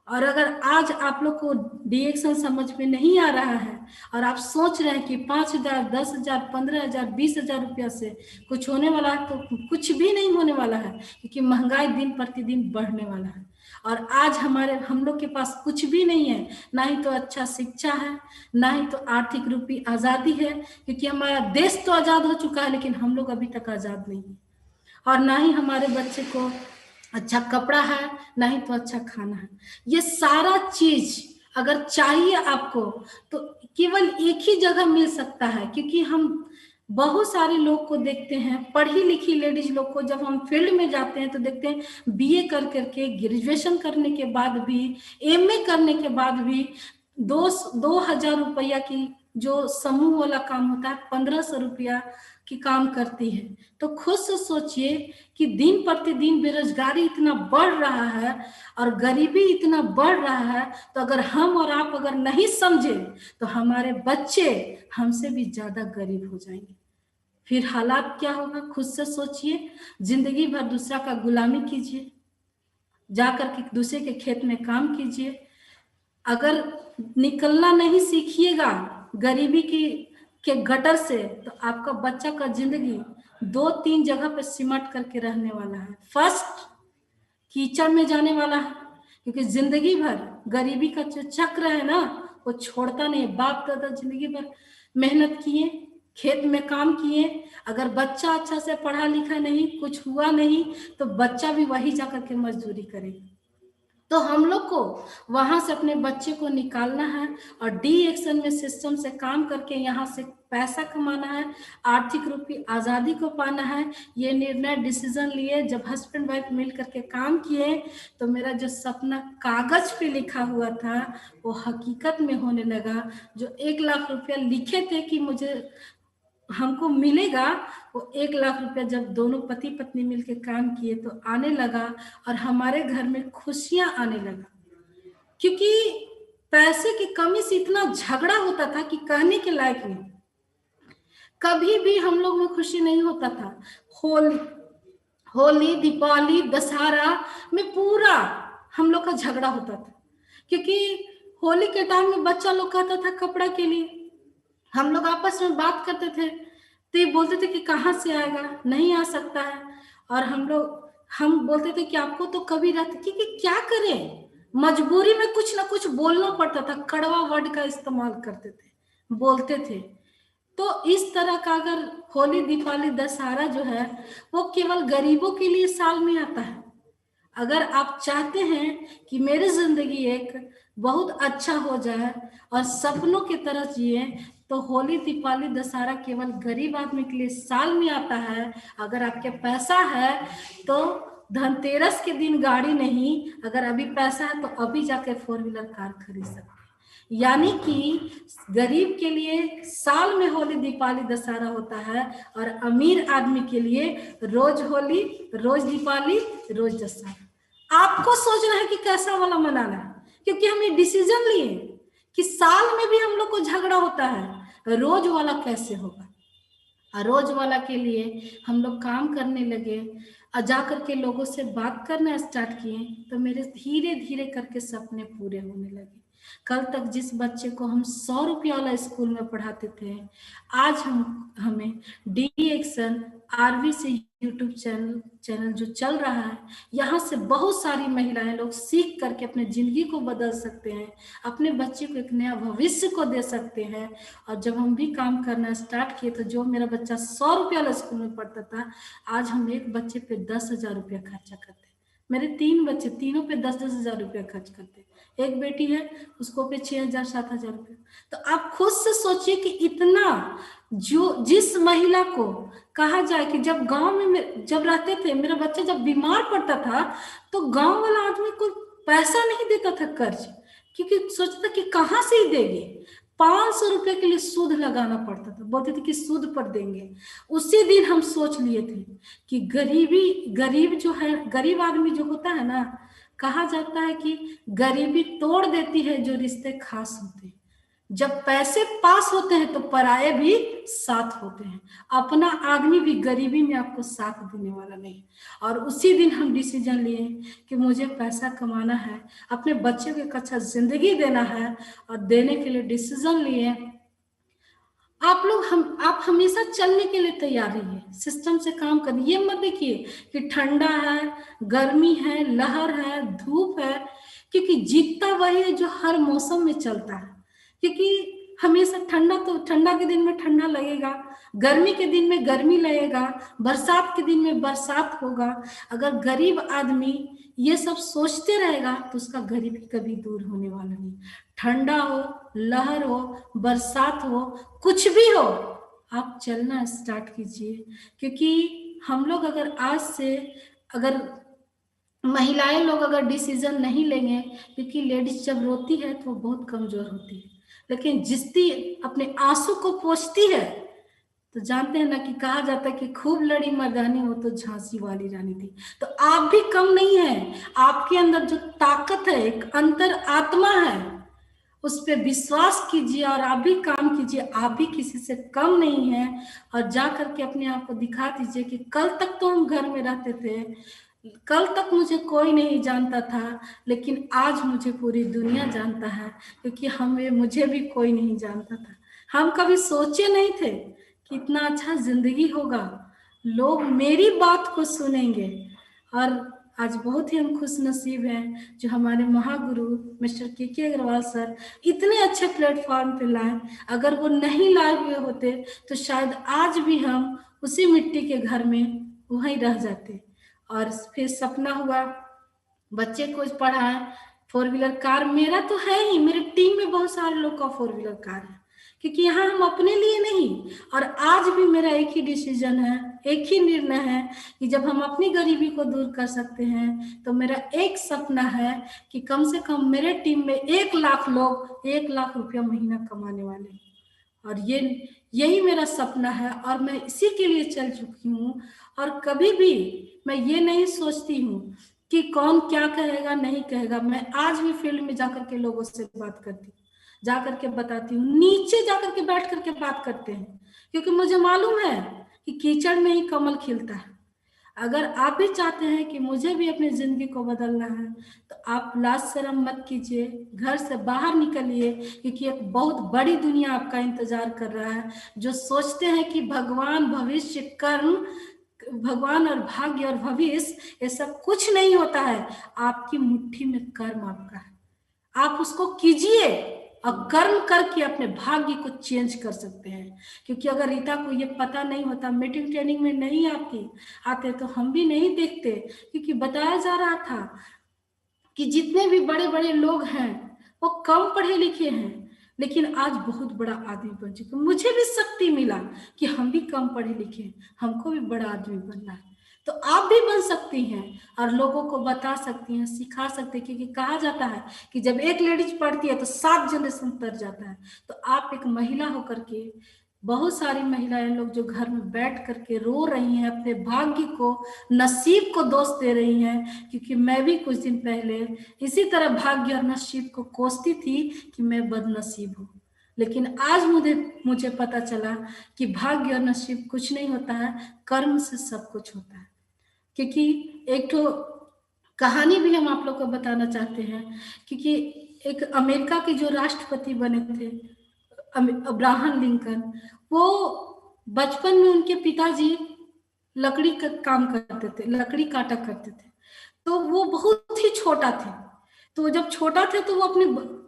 B: और अगर आज आप लोग को डिएक्शन समझ में नहीं आ रहा है और आप सोच रहे हैं कि 5,000, 10,000, 15,000, 20,000 रुपया से कुछ होने वाला है, तो कुछ भी नहीं होने वाला है, क्योंकि महंगाई दिन प्रतिदिन बढ़ने वाला है। और आज हम लोग के पास कुछ भी नहीं है, ना ही तो अच्छा शिक्षा है, ना ही तो आर्थिक रूपी आजादी है, क्योंकि हमारा देश तो आजाद हो चुका है लेकिन हम लोग अभी तक आजाद नहीं है। और ना ही हमारे बच्चे को अच्छा कपड़ा है, ना ही तो अच्छा खाना है। ये सारा चीज अगर चाहिए आपको तो केवल एक ही जगह मिल सकता है, क्योंकि हम बहुत सारे लोग को देखते हैं, पढ़ी लिखी लेडीज लोग को जब हम फील्ड में जाते हैं तो देखते हैं बीए कर करके, ग्रेजुएशन करने के बाद भी, एमए करने के बाद भी 2,000 रुपया की जो समूह वाला काम होता है 1,500 रुपया की काम करती है। तो खुद से सोचिए कि दिन प्रतिदिन बेरोजगारी इतना बढ़ रहा है और गरीबी इतना बढ़ रहा है, तो अगर हम और आप अगर नहीं समझे तो हमारे बच्चे हमसे भी ज्यादा गरीब हो जाएंगे। फिर हालात क्या होगा, खुद से सोचिए। जिंदगी भर दूसरा का गुलामी कीजिए, जाकर के दूसरे के खेत में काम कीजिए। अगर निकलना नहीं सीखिएगा गरीबी के गटर से, तो आपका बच्चा का जिंदगी 2-3 जगह पे सिमट करके रहने वाला है। फर्स्ट, कीचड़ में जाने वाला है, क्योंकि जिंदगी भर गरीबी का जो चक्र है ना वो छोड़ता नहीं। बाप दादा जिंदगी भर मेहनत किए, खेत में काम किए, अगर बच्चा अच्छा से पढ़ा लिखा नहीं, कुछ हुआ नहीं, तो बच्चा भी वही जाकर के मजदूरी करेगा। तो हम लोग को वहां से अपने बच्चे को निकालना है और डी एक्शन में सिस्टम से काम करके यहाँ से पैसा कमाना है, आर्थिक रूपी आजादी को पाना है। ये निर्णय डिसीजन लिए जब हस्बैंड वाइफ मिल करके काम किए, तो मेरा जो सपना कागज पे लिखा हुआ था वो हकीकत में होने लगा। जो 1 लाख रुपया लिखे थे कि मुझे हमको मिलेगा, वो 1 लाख रुपया जब दोनों पति पत्नी मिलके काम किए तो आने लगा। और हमारे घर में खुशियां आने लगा, क्योंकि पैसे की कमी से इतना झगड़ा होता था कि कहने के लायक नहीं। कभी भी हम लोग में खुशी नहीं होता था। होली, दीपावली, दशहरा में पूरा हम लोग का झगड़ा होता था, क्योंकि होली के टाइम में बच्चा लोग कहता था कपड़ा के लिए, हम लोग आपस में बात करते थे तो ये बोलते थे कि कहाँ से आएगा, नहीं आ सकता है। और हम बोलते थे कि आपको तो कभी रहते, क्योंकि क्या करें, मजबूरी में कुछ ना कुछ बोलना पड़ता था, कड़वा वर्ड का इस्तेमाल करते थे, बोलते थे। तो इस तरह का अगर होली, दीपावली, दशहरा जो है वो केवल गरीबों के लिए साल में आता है। अगर आप चाहते हैं कि मेरी जिंदगी एक बहुत अच्छा हो जाए और सपनों की तरह जिए, तो होली, दीपावली, दशहरा केवल गरीब आदमी के लिए साल में आता है। अगर आपके पैसा है तो धनतेरस के दिन गाड़ी नहीं, अगर अभी पैसा है तो अभी जाके 4 व्हीलर कार खरीद सकते हैं। यानी कि गरीब के लिए साल में होली, दीपावली, दशहरा होता है और अमीर आदमी के लिए रोज होली, रोज दीपावली, रोज दशहरा। आपको सोचना है कि कैसा वाला मनाना है, क्योंकि हम ये डिसीजन लिए कि साल में भी हम लोग को झगड़ा होता है, रोज वाला कैसे होगा। और रोज वाला के लिए हम लोग काम करने लगे और जाकर के लोगों से बात करना स्टार्ट किए, तो मेरे धीरे धीरे करके सपने पूरे होने लगे। कल तक जिस बच्चे को हम 100 रुपया वाला स्कूल में पढ़ाते थे, आज हमें DXN RVC यूट्यूब चैनल जो चल रहा है, यहाँ से बहुत सारी महिलाएं लोग सीख करके अपने जिंदगी को बदल सकते हैं, अपने बच्चे को एक नया भविष्य को दे सकते हैं। और जब हम भी काम करना स्टार्ट किए तो जो मेरा बच्चा 100 रुपया वाला स्कूल में पढ़ता था, आज हम एक बच्चे पे 10,000 रुपया खर्चा करते हैं। मेरे 3 बच्चे, तीनों पे 10,000 रुपया खर्च करते हैं। एक बेटी है, उसको पे 6,000 7,000 रुपया। तो आप खुद से सोचिए कि इतना, जो जिस महिला को कहा जाए कि जब गांव में जब रहते थे, मेरा बच्चा जब बीमार पड़ता था तो गांव वाला आदमी कोई पैसा नहीं देता था कर्ज, क्योंकि सोचता कि कहाँ से ही देंगे। 500 रुपए के लिए सूद लगाना पड़ता था, बोलते थे कि सूद पर देंगे। उसी दिन हम सोच लिए थे कि गरीब जो है, गरीब आदमी जो होता है ना, कहा जाता है कि गरीबी तोड़ देती है जो रिश्ते खास होते हैं। जब पैसे पास होते हैं तो पराये भी साथ होते हैं, अपना आदमी भी गरीबी में आपको साथ देने वाला नहीं। और उसी दिन हम डिसीजन लिए कि मुझे पैसा कमाना है, अपने बच्चे को एक अच्छा जिंदगी देना है, और देने के लिए डिसीजन लिए। आप हमेशा चलने के लिए तैयार रहिए, सिस्टम से काम करिए। ये मत देखिए कि ठंडा है, गर्मी है, लहर है, धूप है, क्योंकि जीतता वही है जो हर मौसम में चलता है। क्योंकि हमेशा ठंडा के दिन में ठंडा लगेगा, गर्मी के दिन में गर्मी लगेगा, बरसात के दिन में बरसात होगा। अगर गरीब आदमी ये सब सोचते रहेगा तो उसका गरीबी कभी दूर होने वाला नहीं। ठंडा हो, लहर हो, बरसात हो, कुछ भी हो, आप चलना स्टार्ट कीजिए। क्योंकि हम लोग अगर महिलाएं लोग अगर डिसीजन नहीं लेंगे, क्योंकि लेडीज जब रोती है तो वो बहुत कमजोर होती है, लेकिन जिसती अपने आंसू को पोंछती है, तो जानते हैं ना कि कहा जाता है कि खूब लड़ी मर्दानी हो तो झांसी वाली रानी थी। तो आप भी कम नहीं है, आपके अंदर जो ताकत है, एक अंतर आत्मा है, उस पर विश्वास कीजिए और आप भी काम कीजिए। आप भी किसी से कम नहीं है, और जा करके अपने आप को दिखा दीजिए कि कल तक तो हम घर में रहते थे, कल तक मुझे कोई नहीं जानता था, लेकिन आज मुझे पूरी दुनिया जानता है, क्योंकि मुझे भी कोई नहीं जानता था। हम कभी सोचे नहीं थे कि इतना अच्छा जिंदगी होगा, लोग मेरी बात को सुनेंगे। और आज बहुत ही हम खुश नसीब हैं जो हमारे महागुरु मिस्टर के अग्रवाल सर इतने अच्छे प्लेटफॉर्म पे लाए। अगर वो नहीं लाए हुए होते तो शायद आज भी हम उसी मिट्टी के घर में वहीं रह जाते। और फिर सपना हुआ बच्चे को पढ़ाएं, 4 व्हीलर कार मेरा तो है ही, मेरे टीम में बहुत सारे लोग का 4 व्हीलर कार है, क्योंकि यहाँ हम अपने लिए नहीं। और आज भी मेरा एक ही डिसीजन है, एक ही निर्णय है कि जब हम अपनी गरीबी को दूर कर सकते हैं तो मेरा एक सपना है कि कम से कम मेरे टीम में 1 लाख लोग 1 लाख रुपया महीना कमाने वाले हैं। और यही मेरा सपना है, और मैं इसी के लिए चल चुकी हूँ। और कभी भी मैं ये नहीं सोचती हूँ कि कौन क्या कहेगा नहीं कहेगा। मैं आज भी फील्ड में जाकर के लोगों से बात करती हूँ, जाकर के बताती हूँ, नीचे जाकर के बैठ करके बात करते हैं, क्योंकि मुझे मालूम है कि कीचड़ में ही कमल खिलता है। अगर आप भी चाहते हैं कि मुझे भी अपनी जिंदगी को बदलना है तो आप लाज शर्म मत कीजिए, घर से बाहर निकलिए, क्योंकि एक बहुत बड़ी दुनिया आपका इंतजार कर रहा है। जो सोचते हैं कि भगवान, भविष्य, कर्म, भगवान और भाग्य और भविष्य, ये सब कुछ नहीं होता है। आपकी मुट्ठी में कर्म आपका है, आप उसको कीजिए और कर्म करके अपने भाग्य को चेंज कर सकते हैं। क्योंकि अगर रीता को ये पता नहीं होता, मीटिंग ट्रेनिंग में नहीं आते तो हम भी नहीं देखते, क्योंकि बताया जा रहा था कि जितने भी बड़े बड़े लोग हैं वो कम पढ़े लिखे हैं, लेकिन आज बहुत बड़ा आदमी बन चुके। मुझे भी शक्ति मिला कि हम भी कम पढ़े लिखे हैं, हमको भी बड़ा आदमी बनना है, तो आप भी बन सकती हैं और लोगों को बता सकती हैं, सिखा सकती हैं। क्योंकि कहा जाता है कि जब एक लेडीज पढ़ती है तो 7 जनरेशन तर जाता है। तो आप एक महिला होकर के, बहुत सारी महिलाएं लोग जो घर में बैठ करके रो रही हैं, अपने भाग्य को, नसीब को दोष दे रही हैं। क्योंकि मैं भी कुछ दिन पहले इसी तरह भाग्य और नसीब को कोसती थी कि मैं बदनसीब हूँ, लेकिन आज मुझे पता चला कि भाग्य और नसीब कुछ नहीं होता है, कर्म से सब कुछ होता है। क्योंकि एक तो कहानी भी हम आप लोग को बताना चाहते हैं, क्योंकि एक अमेरिका के जो राष्ट्रपति बने थे अब्राहम लिंकन, वो बचपन में उनके पिताजी लकड़ी का काम करते थे, लकड़ी काटा करते थे, तो वो बहुत ही छोटा थे। तो जब छोटा थे तो वो अपने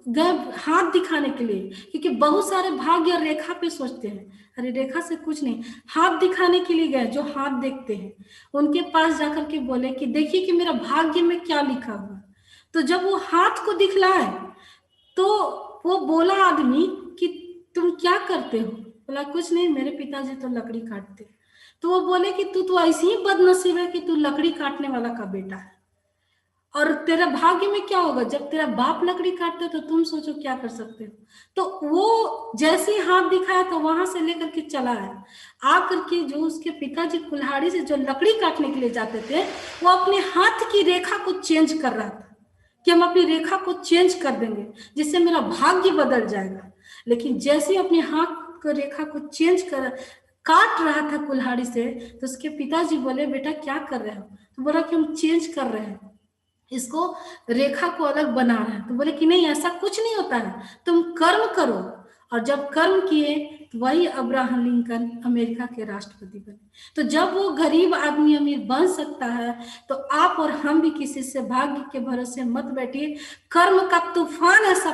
B: गए हाथ दिखाने के लिए, क्योंकि बहुत सारे भाग्य रेखा पे सोचते हैं, अरे रेखा से कुछ नहीं, हाथ दिखाने के लिए गए, जो हाथ देखते हैं उनके पास जाकर के बोले कि देखिए कि मेरा भाग्य में क्या लिखा हुआ। तो जब वो हाथ को दिखलाए तो वो बोला आदमी कि तुम क्या करते हो? बोला कुछ नहीं, मेरे पिताजी तो लकड़ी काटते। तो वो बोले कि तू तो ऐसी ही बदनसीब है कि तू लकड़ी काटने वाला का बेटा है, और तेरा भाग्य में क्या होगा जब तेरा बाप लकड़ी काटते तो तुम सोचो क्या कर सकते हो। तो वो जैसे ही हाथ दिखाया तो वहां से लेकर के चला आया, आकर के जो उसके पिताजी कुल्हाड़ी से जो लकड़ी काटने के लिए जाते थे, वो अपने हाथ की रेखा को चेंज कर रहा था कि हम अपनी रेखा को चेंज कर देंगे जिससे मेरा भाग्य बदल जाएगा। लेकिन जैसे ही अपने हाथ को रेखा को चेंज कर काट रहा था कुल्हाड़ी से, तो उसके पिताजी बोले बेटा क्या कर रहे हो? तो बोला कि हम चेंज कर रहे हैं, इसको रेखा को अलग बना रहे हैं। तो बोले कि नहीं, ऐसा कुछ नहीं होता है, तुम कर्म करो। और जब कर्म किए तो वही अब्राहम लिंकन अमेरिका के राष्ट्रपति बने। तो जब वो गरीब आदमी अमीर बन सकता है तो आप और हम भी किसी से भाग्य के भरोसे मत बैठिए, कर्म का तूफान ऐसा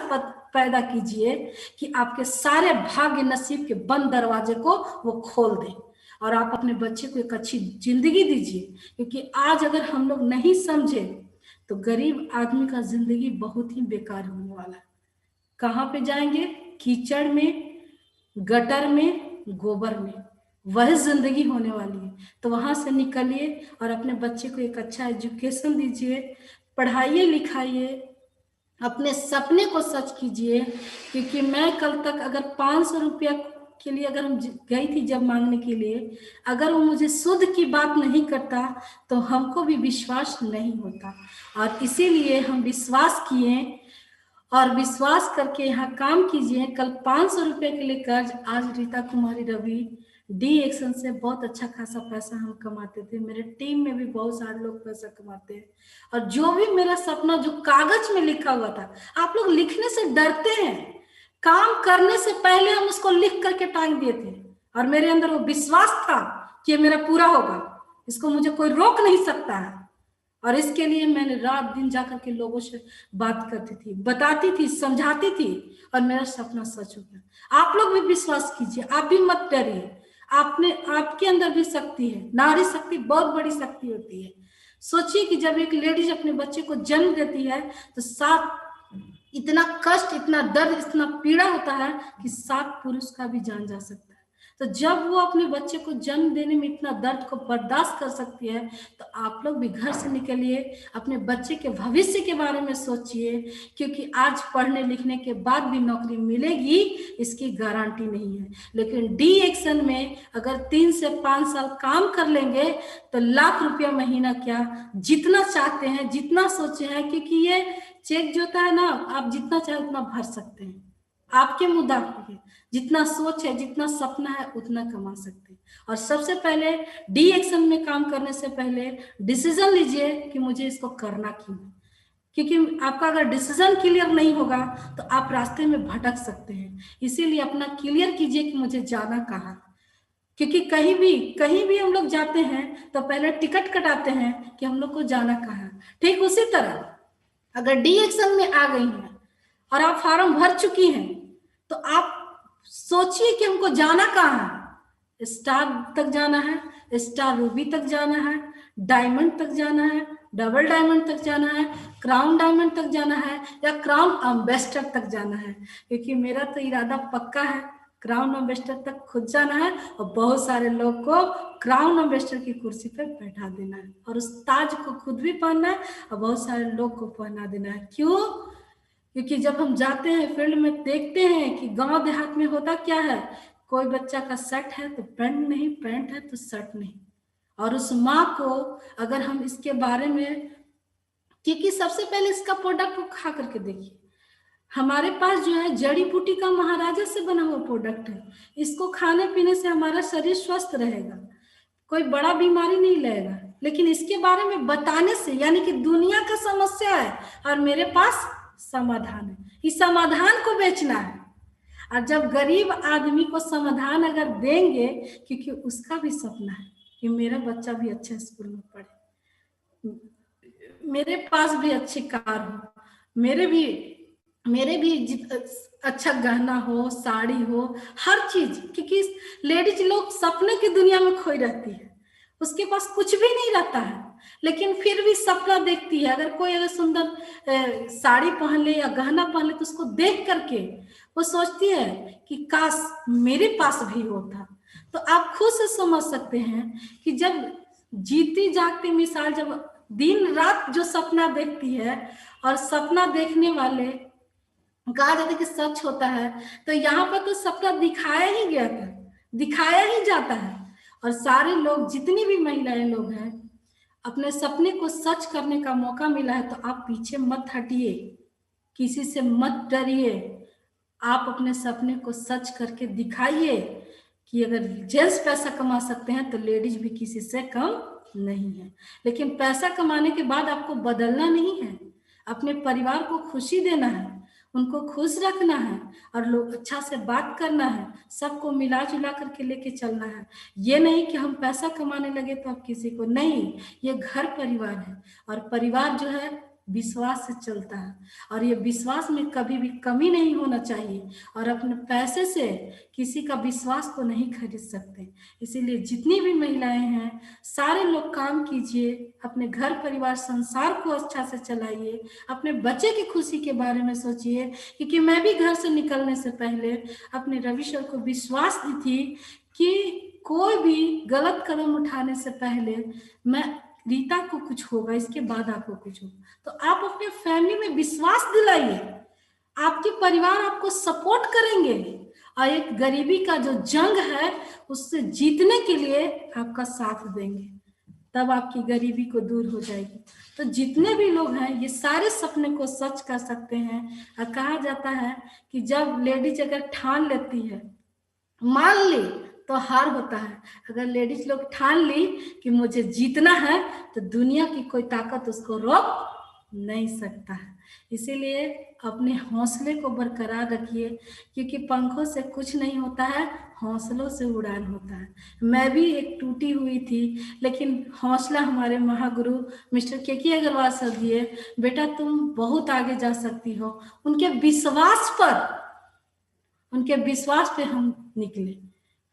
B: पैदा कीजिए कि आपके सारे भाग्य नसीब के बंद दरवाजे को वो खोल दे और आप अपने बच्चे को एक अच्छी जिंदगी दीजिए। क्योंकि आज अगर हम लोग नहीं समझे तो गरीब आदमी का जिंदगी बहुत ही बेकार होने वाला है। कहाँ पे जाएंगे? कीचड़ में, गटर में, गोबर में, वह जिंदगी होने वाली है। तो वहां से निकलिए और अपने बच्चे को एक अच्छा एजुकेशन दीजिए, पढ़ाइए लिखाइए, अपने सपने को सच कीजिए। क्योंकि मैं कल तक अगर 500 रुपया के लिए अगर हम गई थी जब मांगने के लिए, अगर वो मुझे शुद्ध की बात नहीं करता तो हमको भी विश्वास नहीं होता। और इसीलिए हम विश्वास किए और विश्वास करके यहाँ काम कीजिए। कल 500 रुपये के लिए कर्ज, आज रीता कुमारी रवि डी एक्शन से बहुत अच्छा खासा पैसा हम कमाते थे, मेरे टीम में भी बहुत सारे लोग पैसा कमाते हैं। और जो भी मेरा सपना जो कागज में लिखा हुआ था, आप लोग लिखने से डरते हैं, काम करने से पहले हम उसको लिख करके टांग दिए थे और मेरे अंदर वो विश्वास था कि ये मेरा पूरा होगा, इसको मुझे कोई रोक नहीं सकता है। और इसके लिए मैंने रात दिन जाकर के लोगों से बात करती थी, बताती थी, समझाती थी और मेरा सपना सच हो गया। आप लोग भी विश्वास कीजिए, आप भी मत डरिए, आपके अंदर भी शक्ति है। नारी शक्ति बहुत बड़ी शक्ति होती है। सोचिए कि जब एक लेडीज अपने बच्चे को जन्म देती है तो 7 इतना कष्ट, इतना दर्द, इतना पीड़ा होता है कि 7 पुरुष का भी जान जा सकता है। तो जब वो अपने बच्चे को जन्म देने में इतना दर्द को बर्दाश्त कर सकती है, तो आप लोग भी घर से निकलिए, अपने बच्चे के भविष्य के बारे में सोचिए। क्योंकि आज पढ़ने लिखने के बाद भी नौकरी मिलेगी इसकी गारंटी नहीं है, लेकिन डी एक्शन में अगर 3 से 5 साल काम कर लेंगे तो लाख रुपया महीना क्या, जितना चाहते हैं, जितना सोचे हैं। क्योंकि ये चेक जो होता है ना, आप जितना चाहे उतना भर सकते हैं, आपके मुद्दा पे, जितना सोच है, जितना सपना है, उतना कमा सकते हैं। और सबसे पहले डी एक्शन में काम करने से पहले डिसीजन लीजिए कि मुझे इसको करना क्यों है। क्योंकि आपका अगर डिसीजन क्लियर नहीं होगा तो आप रास्ते में भटक सकते हैं। इसीलिए अपना क्लियर कीजिए कि मुझे जाना कहाँ। क्योंकि कहीं भी हम लोग जाते हैं तो पहले टिकट कटाते हैं कि हम लोग को जाना कहाँ। ठीक उसी तरह अगर डी एक्शन में आ गई हैं और आप फॉर्म भर चुकी हैं तो आप सोचिए कि हमको जाना कहाँ है। स्टार तक जाना है, स्टार रूबी तक जाना है, डायमंड तक जाना है, डबल डायमंड तक जाना है, क्राउन डायमंड तक जाना है, या क्राउन एम्बेसडर तक जाना है। क्योंकि मेरा तो इरादा पक्का है, क्राउन एम्बेसडर तक खुद जाना है और बहुत सारे लोग को क्राउन एम्बेसडर की कुर्सी पर बैठा देना है और उस ताज को खुद भी पहनना है और बहुत सारे लोग को पहना देना है। क्यों? क्योंकि जब हम जाते हैं फील्ड में, देखते हैं कि गांव देहात में होता क्या है, कोई बच्चा का शर्ट है तो पैंट नहीं, पैंट है तो शर्ट नहीं। और उस माँ को अगर हम इसके बारे में, क्योंकि सबसे पहले इसका प्रोडक्ट को खा करके देखिए, हमारे पास जो है जड़ी बूटी का महाराजा से बना हुआ प्रोडक्ट है, इसको खाने पीने से हमारा शरीर स्वस्थ रहेगा, कोई बड़ा बीमारी नहीं लगेगा। लेकिन इसके बारे में बताने से, यानी कि दुनिया का समस्या है और मेरे पास समाधान है, इस समाधान को बेचना है। और जब गरीब आदमी को समाधान अगर देंगे, क्योंकि उसका भी सपना है कि मेरा बच्चा भी अच्छे स्कूल में पढ़े, मेरे पास भी अच्छी कार हो, मेरे भी अच्छा गहना हो, साड़ी हो, हर चीज, क्योंकि लेडीज लोग सपने की दुनिया में खोई रहती है, उसके पास कुछ भी नहीं रहता है, लेकिन फिर भी सपना देखती है। अगर सुंदर साड़ी पहन ले या गहना पहन ले तो उसको देख करके वो सोचती है कि काश मेरे पास भी होता। तो आप खुद से समझ सकते हैं कि जब जीती जागती मिसाल, जब दिन रात जो सपना देखती है, और सपना देखने वाले कहा जाता है कि सच होता है, तो यहाँ पर तो सपना दिखाया ही गया था, दिखाया ही जाता है। और सारे लोग, जितनी भी महिलाएं लोग हैं, अपने सपने को सच करने का मौका मिला है, तो आप पीछे मत हटिए, किसी से मत डरिए, आप अपने सपने को सच करके दिखाइए कि अगर जेंट्स पैसा कमा सकते हैं तो लेडीज भी किसी से कम नहीं है। लेकिन पैसा कमाने के बाद आपको बदलना नहीं है, अपने परिवार को खुशी देना है, उनको खुश रखना है, और लोग अच्छा से बात करना है, सबको मिला जुला करके लेके चलना है। ये नहीं कि हम पैसा कमाने लगे तो अब किसी को नहीं, ये घर परिवार है, और परिवार जो है विश्वास से चलता है, और ये विश्वास में कभी भी कमी नहीं होना चाहिए, और अपने पैसे से किसी का विश्वास को नहीं खरीद सकते। इसीलिए जितनी भी महिलाएं हैं, सारे लोग काम कीजिए, अपने घर परिवार संसार को अच्छा से चलाइए, अपने बच्चे की खुशी के बारे में सोचिए। क्योंकि मैं भी घर से निकलने से पहले अपने रवि सर को विश्वास दी थी कि कोई भी गलत कदम उठाने से पहले मैं रीता को कुछ होगा, इसके बाद आपको कुछ होगा। तो आप अपने फैमिली में विश्वास दिलाइए, आपके परिवार आपको सपोर्ट करेंगे, और एक गरीबी का जो जंग है उससे जीतने के लिए आपका साथ देंगे, तब आपकी गरीबी को दूर हो जाएगी। तो जितने भी लोग हैं ये सारे सपने को सच कर सकते हैं। और कहा जाता है कि जब लेडीज अगर ठान लेती है, मान ली, तो हार होता है। अगर लेडीज लोग ठान ली कि मुझे जीतना है, तो दुनिया की कोई ताकत उसको रोक नहीं सकता है। इसीलिए अपने हौसले को बरकरार रखिए, क्योंकि पंखों से कुछ नहीं होता है, हौसलों से उड़ान होता है। मैं भी एक टूटी हुई थी, लेकिन हौसला हमारे महागुरु मिस्टर के अग्रवाल सर दिए, बेटा तुम बहुत आगे जा सकती हो। उनके विश्वास पे हम निकले,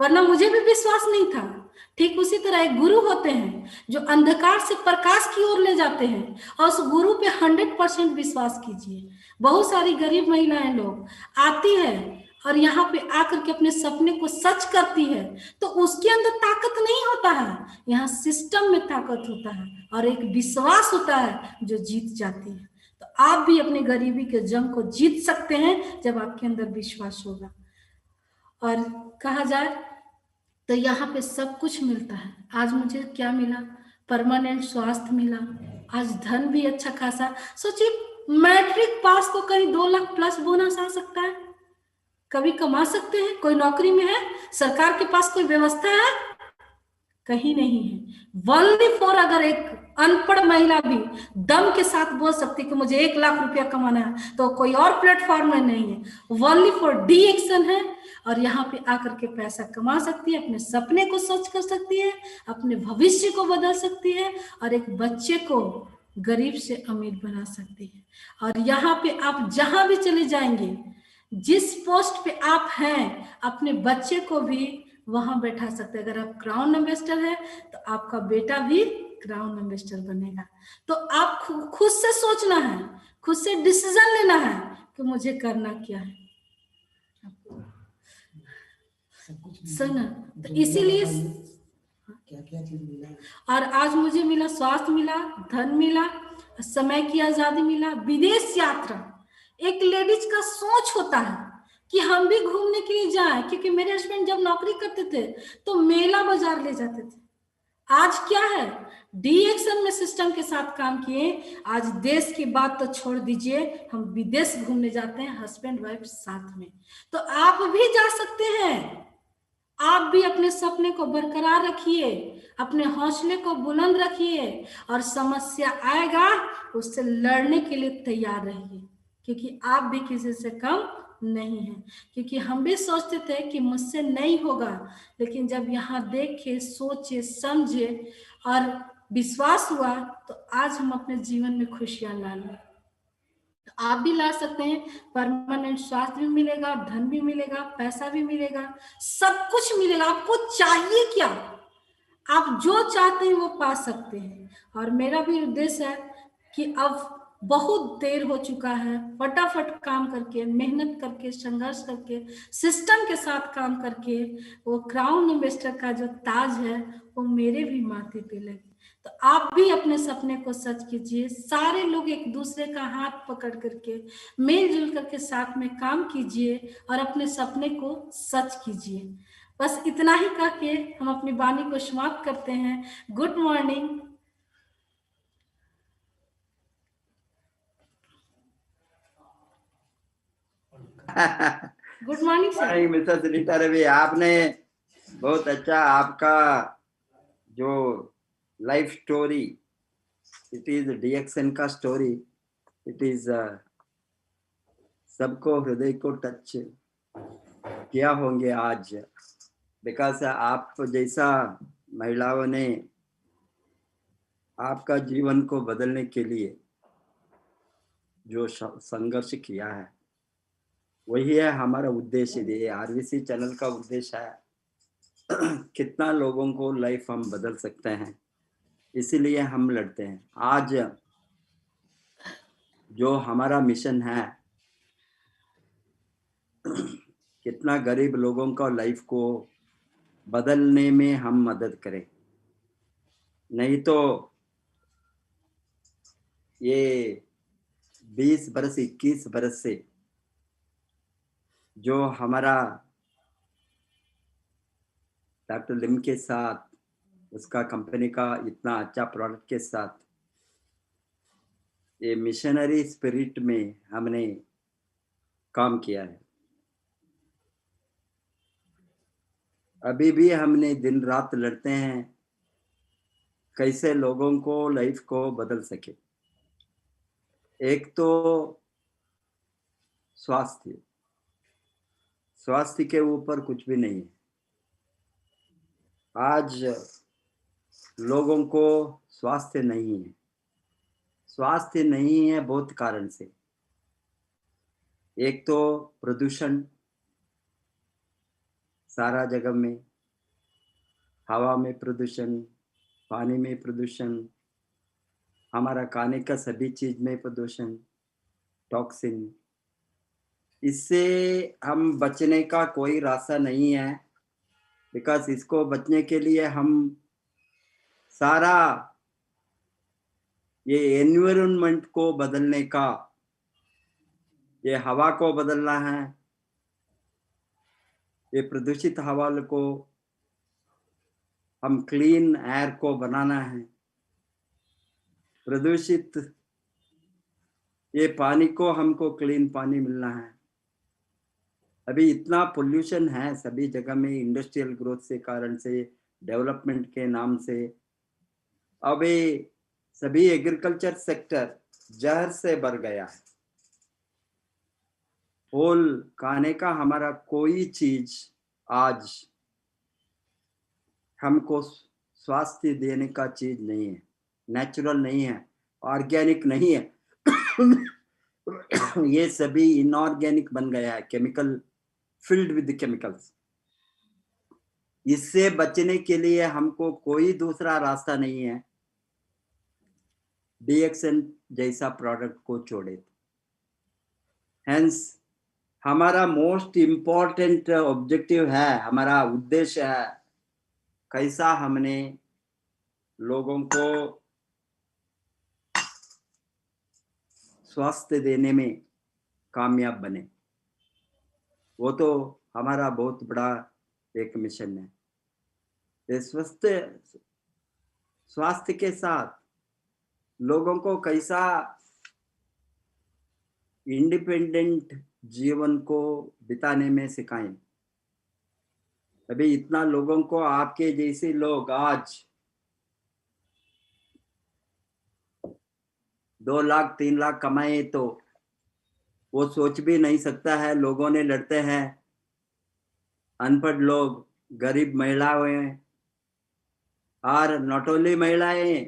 B: वरना मुझे भी विश्वास नहीं था। ठीक उसी तरह एक गुरु होते हैं जो अंधकार से प्रकाश की ओर ले जाते हैं, और उस गुरु पे 100% विश्वास कीजिए। बहुत सारी गरीब महिलाएं लोग आती है और यहाँ पे आकर के अपने सपने को सच करती है, तो उसके अंदर ताकत नहीं होता है, यहाँ सिस्टम में ताकत होता है, और एक विश्वास होता है जो जीत जाती है। तो आप भी अपने गरीबी के जंग को जीत सकते हैं जब आपके अंदर विश्वास होगा। और कहा जाए तो यहाँ पे सब कुछ मिलता है। आज मुझे क्या मिला? परमानेंट स्वास्थ्य मिला, आज धन भी अच्छा खासा। सोचिए, मैट्रिक पास को कहीं 2 लाख प्लस बोनस आ सकता है, कभी कमा सकते हैं। कोई नौकरी में है, सरकार के पास कोई व्यवस्था है? कहीं नहीं है। ओनली फॉर, अगर एक अनपढ़ महिला भी दम के साथ बोल सकती कि मुझे 1 लाख रुपया कमाना है, तो कोई और प्लेटफॉर्म में नहीं है। ओनली फॉर डी एक्शन है, और यहाँ पे आकर के पैसा कमा सकती है, अपने सपने को सच कर सकती है, अपने भविष्य को बदल सकती है, और एक बच्चे को गरीब से अमीर बना सकती है। और यहाँ पे आप जहां भी चले जाएंगे, जिस पोस्ट पे आप हैं, अपने बच्चे को भी वहां बैठा सकते हैं। अगर आप क्राउन एम्बेसडर है तो आपका बेटा भी क्राउन एम्बेसडर बनेगा। तो आप खुद से सोचना है, खुद से डिसीजन लेना है कि मुझे करना क्या है। सुना, तो इसीलिए
C: क्या चीज मिला?
B: और आज मुझे मिला, स्वास्थ्य मिला, धन मिला, समय की आजादी मिला, विदेश यात्रा। एक लेडीज का सोच होता है कि हम भी घूमने के लिए जाएं, क्योंकि मेरे हस्बैंड जब नौकरी करते थे तो मेला बाजार ले जाते थे। आज क्या है, डी एक्शन में सिस्टम के साथ काम किए। आज देश की बात तो छोड़ दीजिए, हम विदेश घूमने जाते हैं हस्बैंड वाइफ साथ में। तो आप भी जा सकते हैं, आप भी अपने सपने को बरकरार रखिए, अपने हौसले को बुलंद रखिए, और समस्या आएगा उससे लड़ने के लिए तैयार रहिए, क्योंकि आप भी किसी से कम नहीं है। क्योंकि हम भी सोचते थे कि मुझसे नहीं होगा, लेकिन जब यहाँ देखे, सोचे, समझे और विश्वास हुआ, तो आज हम अपने जीवन में खुशियां ला लें। तो आप भी ला सकते हैं। परमानेंट स्वास्थ्य भी मिलेगा, धन भी मिलेगा, पैसा भी मिलेगा, सब कुछ मिलेगा। आपको चाहिए क्या? आप जो चाहते हैं वो पा सकते हैं। और मेरा भी उद्देश्य है कि अब बहुत देर हो चुका है, फटाफट काम करके, मेहनत करके, संघर्ष करके, सिस्टम के साथ काम करके वो क्राउन इन्वेस्टर का जो ताज है वो मेरे भी माथे पे लगे। तो आप भी अपने सपने को सच कीजिए। सारे लोग एक दूसरे का हाथ पकड़ करके, मिलजुल करके साथ में काम कीजिए और अपने सपने को सच कीजिए। बस इतना ही कह के हम अपनी वाणी को समाप्त करते हैं। Good morning. Good morning sir.
D: नहीं मिस्टर सुनीता रवि, आपने बहुत अच्छा, आपका जो life story, it is DXN का स्टोरी, इट इज सबको हृदय को टच किया होंगे आज, बिकॉज आप जैसा महिलाओं ने आपका जीवन को बदलने के लिए जो संघर्ष किया है, वही है हमारा उद्देश्य। ये आरवीसी चैनल का उद्देश्य है कितना लोगों को लाइफ हम बदल सकते हैं, इसीलिए हम लड़ते हैं। आज जो हमारा मिशन है, कितना गरीब लोगों का लाइफ को बदलने में हम मदद करें। नहीं तो ये 20 बरस 21 बरस से जो हमारा डॉक्टर लिम के साथ, उसका कंपनी का इतना अच्छा प्रोडक्ट के साथ, ये मिशनरी स्पिरिट में हमने काम किया है। अभी भी हमने दिन रात लड़ते हैं कैसे लोगों को लाइफ को बदल सके। एक तो स्वास्थ्य के ऊपर कुछ भी नहीं है। आज लोगों को स्वास्थ्य नहीं है। स्वास्थ्य नहीं है बहुत कारण से। एक तो प्रदूषण सारा जगह में, हवा में प्रदूषण, पानी में प्रदूषण, हमारा खाने का सभी चीज में प्रदूषण, टॉक्सिन। इससे हम बचने का कोई रास्ता नहीं है, बिकॉज इसको बचने के लिए हम सारा ये एनवायरनमेंट को बदलने का, ये हवा को बदलना है, ये प्रदूषित हवा को हम क्लीन एयर को बनाना है, प्रदूषित ये पानी को हमको क्लीन पानी मिलना है। अभी इतना पोल्यूशन है सभी जगह में, इंडस्ट्रियल ग्रोथ से कारण से, डेवलपमेंट के नाम से। अभी सभी एग्रीकल्चर सेक्टर जहर से भर गया है। होल खाने का हमारा कोई चीज आज हमको स्वास्थ्य देने का चीज नहीं है, नेचुरल नहीं है, ऑर्गेनिक नहीं है। ये सभी इनऑर्गेनिक बन गया है, केमिकल फिल्ड विद केमिकल्स। इससे बचने के लिए हमको कोई दूसरा रास्ता नहीं है डीएक्सएन जैसा प्रोडक्ट को छोड़े। हेंस हमारा मोस्ट इम्पोर्टेंट ऑब्जेक्टिव है, हमारा उद्देश्य है कैसा हमने लोगों को स्वास्थ्य देने में कामयाब बने। वो तो हमारा बहुत बड़ा एक मिशन है। स्वास्थ्य के साथ लोगों को कैसा इंडिपेंडेंट जीवन को बिताने में सिखाएं। अभी इतना लोगों को, आपके जैसे लोग आज 2 लाख 3 लाख कमाए तो वो सोच भी नहीं सकता है। लोगों ने लड़ते हैं, अनपढ़ लोग, गरीब महिलाएं, और नॉट ओनली महिलाएं,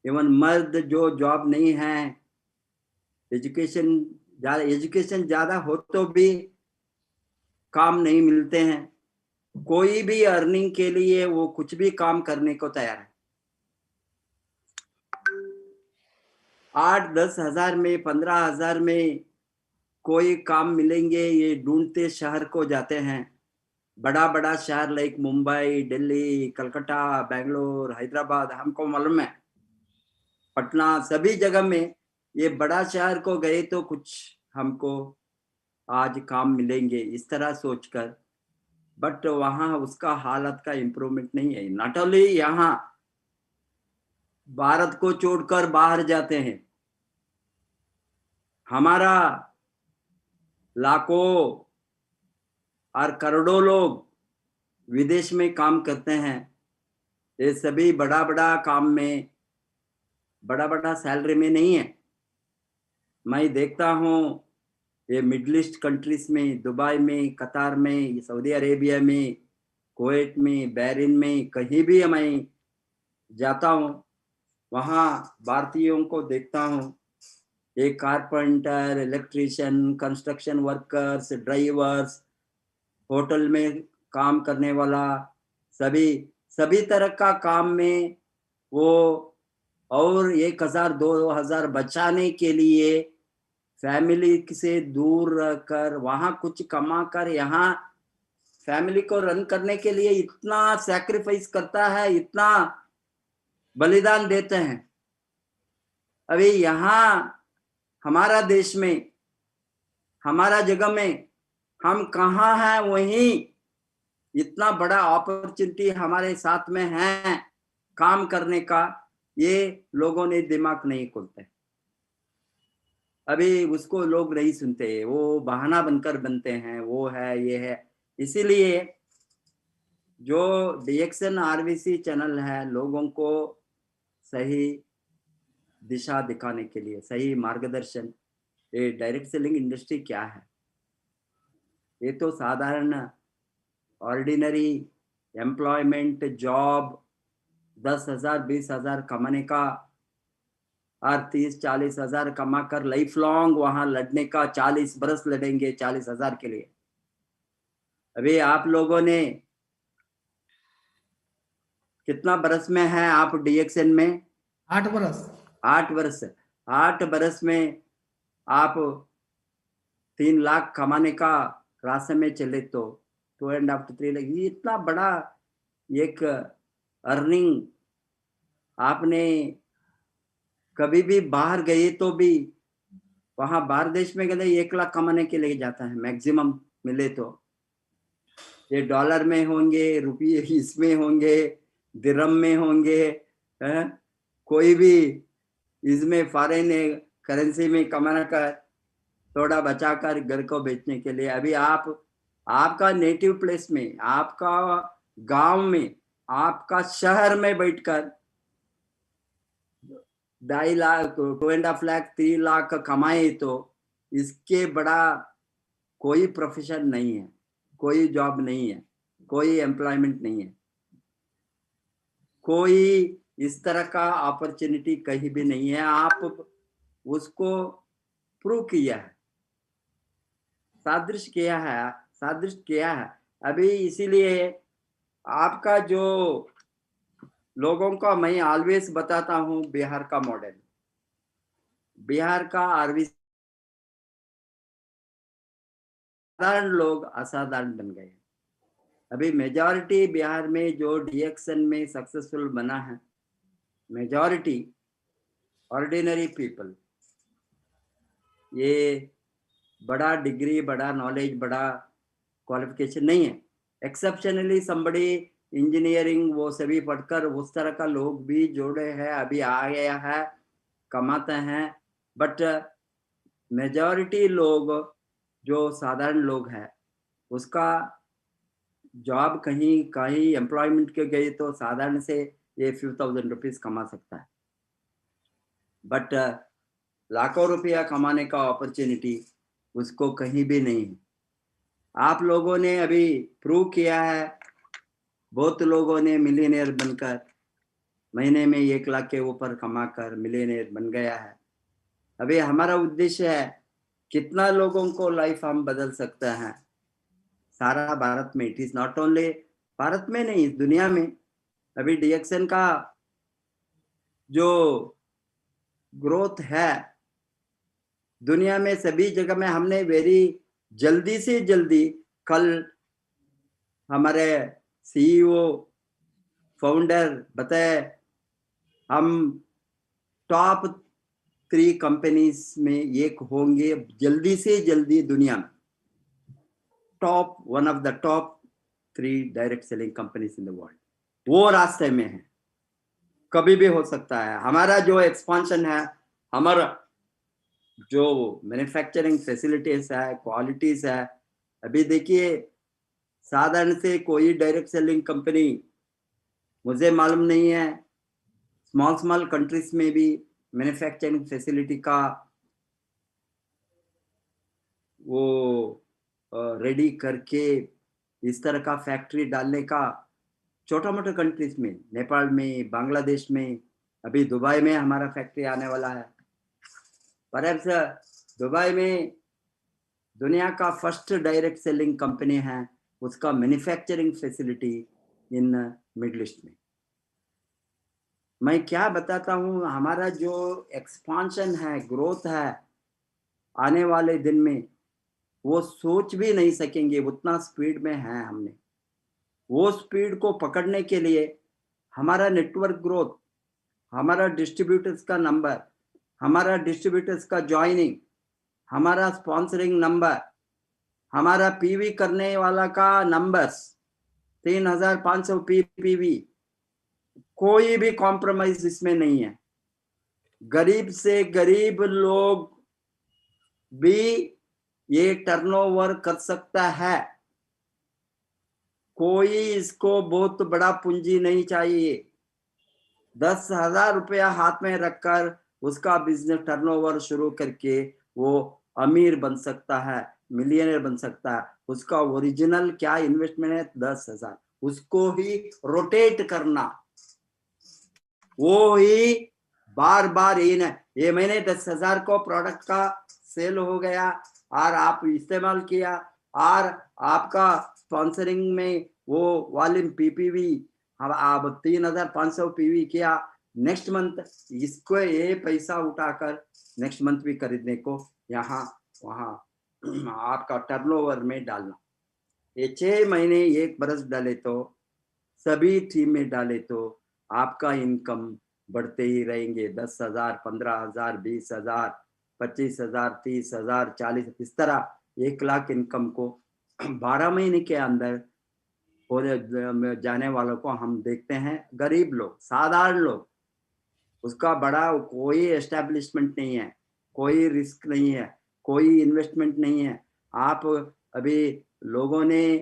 D: इवन मर्द जो जॉब नहीं है, एजुकेशन ज्यादा हो तो भी काम नहीं मिलते हैं। कोई भी अर्निंग के लिए वो कुछ भी काम करने को तैयार है। 8-10 हजार में, 15 हजार में कोई काम मिलेंगे, ये ढूंढते शहर को जाते हैं। बड़ा बड़ा शहर लाइक मुंबई, दिल्ली, कलकत्ता, बेंगलोर, हैदराबाद, हमको मालूम है, पटना, सभी जगह में ये बड़ा शहर को गए तो कुछ हमको आज काम मिलेंगे इस तरह सोचकर, बट वहां उसका हालत का इम्प्रूवमेंट नहीं है। नॉट ओनली यहाँ भारत को छोड़कर बाहर जाते हैं, हमारा लाखों और करोड़ों लोग विदेश में काम करते हैं। ये सभी बड़ा बड़ा काम में, बड़ा बड़ा सैलरी में नहीं है। मैं देखता हूँ ये मिडिल ईस्ट कंट्रीज में, दुबई में, कतार में, सऊदी अरेबिया में, कुवैत में, बहरीन में, कहीं भी मैं जाता हूँ, वहाँ भारतीयों को देखता हूँ। एक carpenter, electrician, construction workers, drivers, hotel में काम करने वाला, सभी तरह का काम में वो, और 1000-2000 बचाने के लिए फैमिली से दूर रहकर वहां कुछ कमा कर यहाँ फैमिली को रन करने के लिए इतना सैक्रिफाइस करता है, इतना बलिदान देते हैं। अभी यहाँ हमारा देश में, हमारा जगह में हम कहाँ हैं, वहीं इतना बड़ा अपॉर्चुनिटी हमारे साथ में है काम करने का, ये लोगों ने दिमाग नहीं खोलते। अभी उसको लोग नहीं सुनते, वो बहाना बनकर बनते हैं, वो है, ये है। इसीलिए जो DXN RVC चैनल है, लोगों को सही दिशा दिखाने के लिए, सही मार्गदर्शन, ये डायरेक्ट सेलिंग इंडस्ट्री क्या है, ये तो साधारण ऑर्डिनरी एम्प्लॉयमेंट जॉब 10,000 20,000 कमाने का और 30-40 हजार कमा कर लाइफ लॉन्ग वहां लड़ने का, 40 बरस लड़ेंगे 40 हजार के लिए। अभी आप लोगों ने कितना बरस में है आप DXN में?
C: 8 बरस।
D: 8 बरस। 8 बरस में आप 3 लाख कमाने का रास्ते में चले तो 2.5 to 3 लाख, ये इतना बड़ा एक अर्निंग आपने कभी भी बाहर गए तो भी, वहां बाहर देश में गए 1 लाख कमाने के लिए जाता है मैक्सिमम मिले तो। ये डॉलर में होंगे, रुपये इसमें होंगे, दिरहम में होंगे, कोई भी इसमें फॉरेन करेंसी में कमाना कर थोड़ा बचा कर घर को बेचने के लिए। अभी आपका नेटिव प्लेस में, आपका गांव में, आपका शहर में बैठकर 2.5 लाख 2.5 लाख 3 लाख कमाए तो इसके बड़ा कोई प्रोफेशन नहीं है, कोई जॉब नहीं है, कोई एम्प्लॉयमेंट नहीं है, कोई इस तरह का अपॉर्चुनिटी कहीं भी नहीं है। आप उसको प्रूव किया है, सादृश्य किया है। अभी इसीलिए आपका जो लोगों का मैं ऑलवेज बताता हूं, बिहार का मॉडल, बिहार का RVC, साधारण लोग असाधारण बन गए। अभी मेजॉरिटी बिहार में जो DXN में सक्सेसफुल बना है, मेजॉरिटी ऑर्डिनरी पीपल, ये बड़ा डिग्री, बड़ा नॉलेज, बड़ा क्वालिफिकेशन नहीं है। एक्सेप्शनली समबड़ी इंजीनियरिंग वो सभी पढ़कर उस तरह का लोग भी जोड़े हैं, अभी आ गया है, कमाते हैं। बट मेजॉरिटी लोग जो साधारण लोग हैं, उसका जॉब कहीं एम्प्लॉयमेंट के गए तो साधारण से ये few thousand रुपीज कमा सकता है, बट लाखों रुपया कमाने का अपॉर्चुनिटी उसको कहीं भी नहीं है। आप लोगों ने अभी प्रूव किया है, बहुत लोगों ने मिलियनेयर बनकर महीने में 1 लाख के ऊपर कमाकर मिलियनेयर बन गया है। अभी हमारा उद्देश्य है कितना लोगों को लाइफ हम बदल सकते हैं सारा भारत में। It is not only Bharat में नहीं, इस दुनिया में। अभी डीएक्सएन का जो ग्रोथ है दुनिया में सभी जगह में, हमने वेरी जल्दी से जल्दी, कल हमारे सीईओ फाउंडर बताए हम टॉप 3 कंपनीज में एक होंगे जल्दी से जल्दी दुनिया में। Top 1 of the top 3 direct selling companies in the world, वो रास्ते में है, कभी भी हो सकता है। हमारा जो एक्सपांशन है, हमारा जो मैन्युफैक्चरिंग फैसिलिटीज है, क्वालिटीज है, अभी देखिए साधारण से कोई डायरेक्ट सेलिंग कंपनी मुझे मालूम नहीं है स्मॉल कंट्रीज में भी मैन्युफैक्चरिंग फैसिलिटी का वो रेडी करके इस तरह का फैक्ट्री डालने का, छोटा मोटा कंट्रीज में, नेपाल में, बांग्लादेश में, अभी दुबई में हमारा फैक्ट्री आने वाला है। परहैप्स दुबई में दुनिया का फर्स्ट डायरेक्ट सेलिंग कंपनी है, उसका manufacturing facility in middle east में। मैं क्या बताता हूँ, हमारा जो एक्सपांशन है, ग्रोथ है आने वाले दिन में, वो सोच भी नहीं सकेंगे उतना स्पीड में है। हमने वो स्पीड को पकड़ने के लिए हमारा नेटवर्क ग्रोथ, हमारा डिस्ट्रीब्यूटर्स का नंबर, हमारा डिस्ट्रीब्यूटर्स का ज्वाइनिंग, हमारा स्पॉन्सरिंग नंबर, हमारा पीवी करने वाला का नंबर्स 3500 पीवी, कोई भी कॉम्प्रोमाइज इसमें नहीं है। गरीब से गरीब लोग भी ये टर्नओवर कर सकता है, कोई इसको बहुत बड़ा पूंजी नहीं चाहिए। 10,000 रुपया हाथ में रखकर उसका बिजनेस टर्नओवर शुरू करके वो अमीर बन सकता है, मिलियनर बन सकता है। उसका ओरिजिनल क्या इन्वेस्टमेंट है? 10,000, उसको ही रोटेट करना, वो ही बार बार ये महीने 10,000 को प्रोडक्ट का सेल हो गया और आप इस्तेमाल किया और आपका स्पॉन्सरिंग में वो वॉल्यूम पीपीवी आप 3,500 पीवी किया, नेक्स्ट मंथ इसको ये पैसा उठाकर नेक्स्ट मंथ भी खरीदने को यहाँ वहाँ आपका टर्नओवर में डालना। ये 6 महीने 1 बरस डाले तो, सभी टीम में डाले तो आपका इनकम बढ़ते ही रहेंगे। 10,000, 15,000, 20,000, 25,000, 30,000, 40, इस तरह 1 लाख इनकम को 12 महीने के अंदर हो जाने वालों को हम देखते हैं। गरीब लोग, साधारण लोग, उसका बड़ा कोई एस्टेब्लिशमेंट नहीं है, कोई रिस्क नहीं है, कोई इन्वेस्टमेंट नहीं है। आप अभी लोगों ने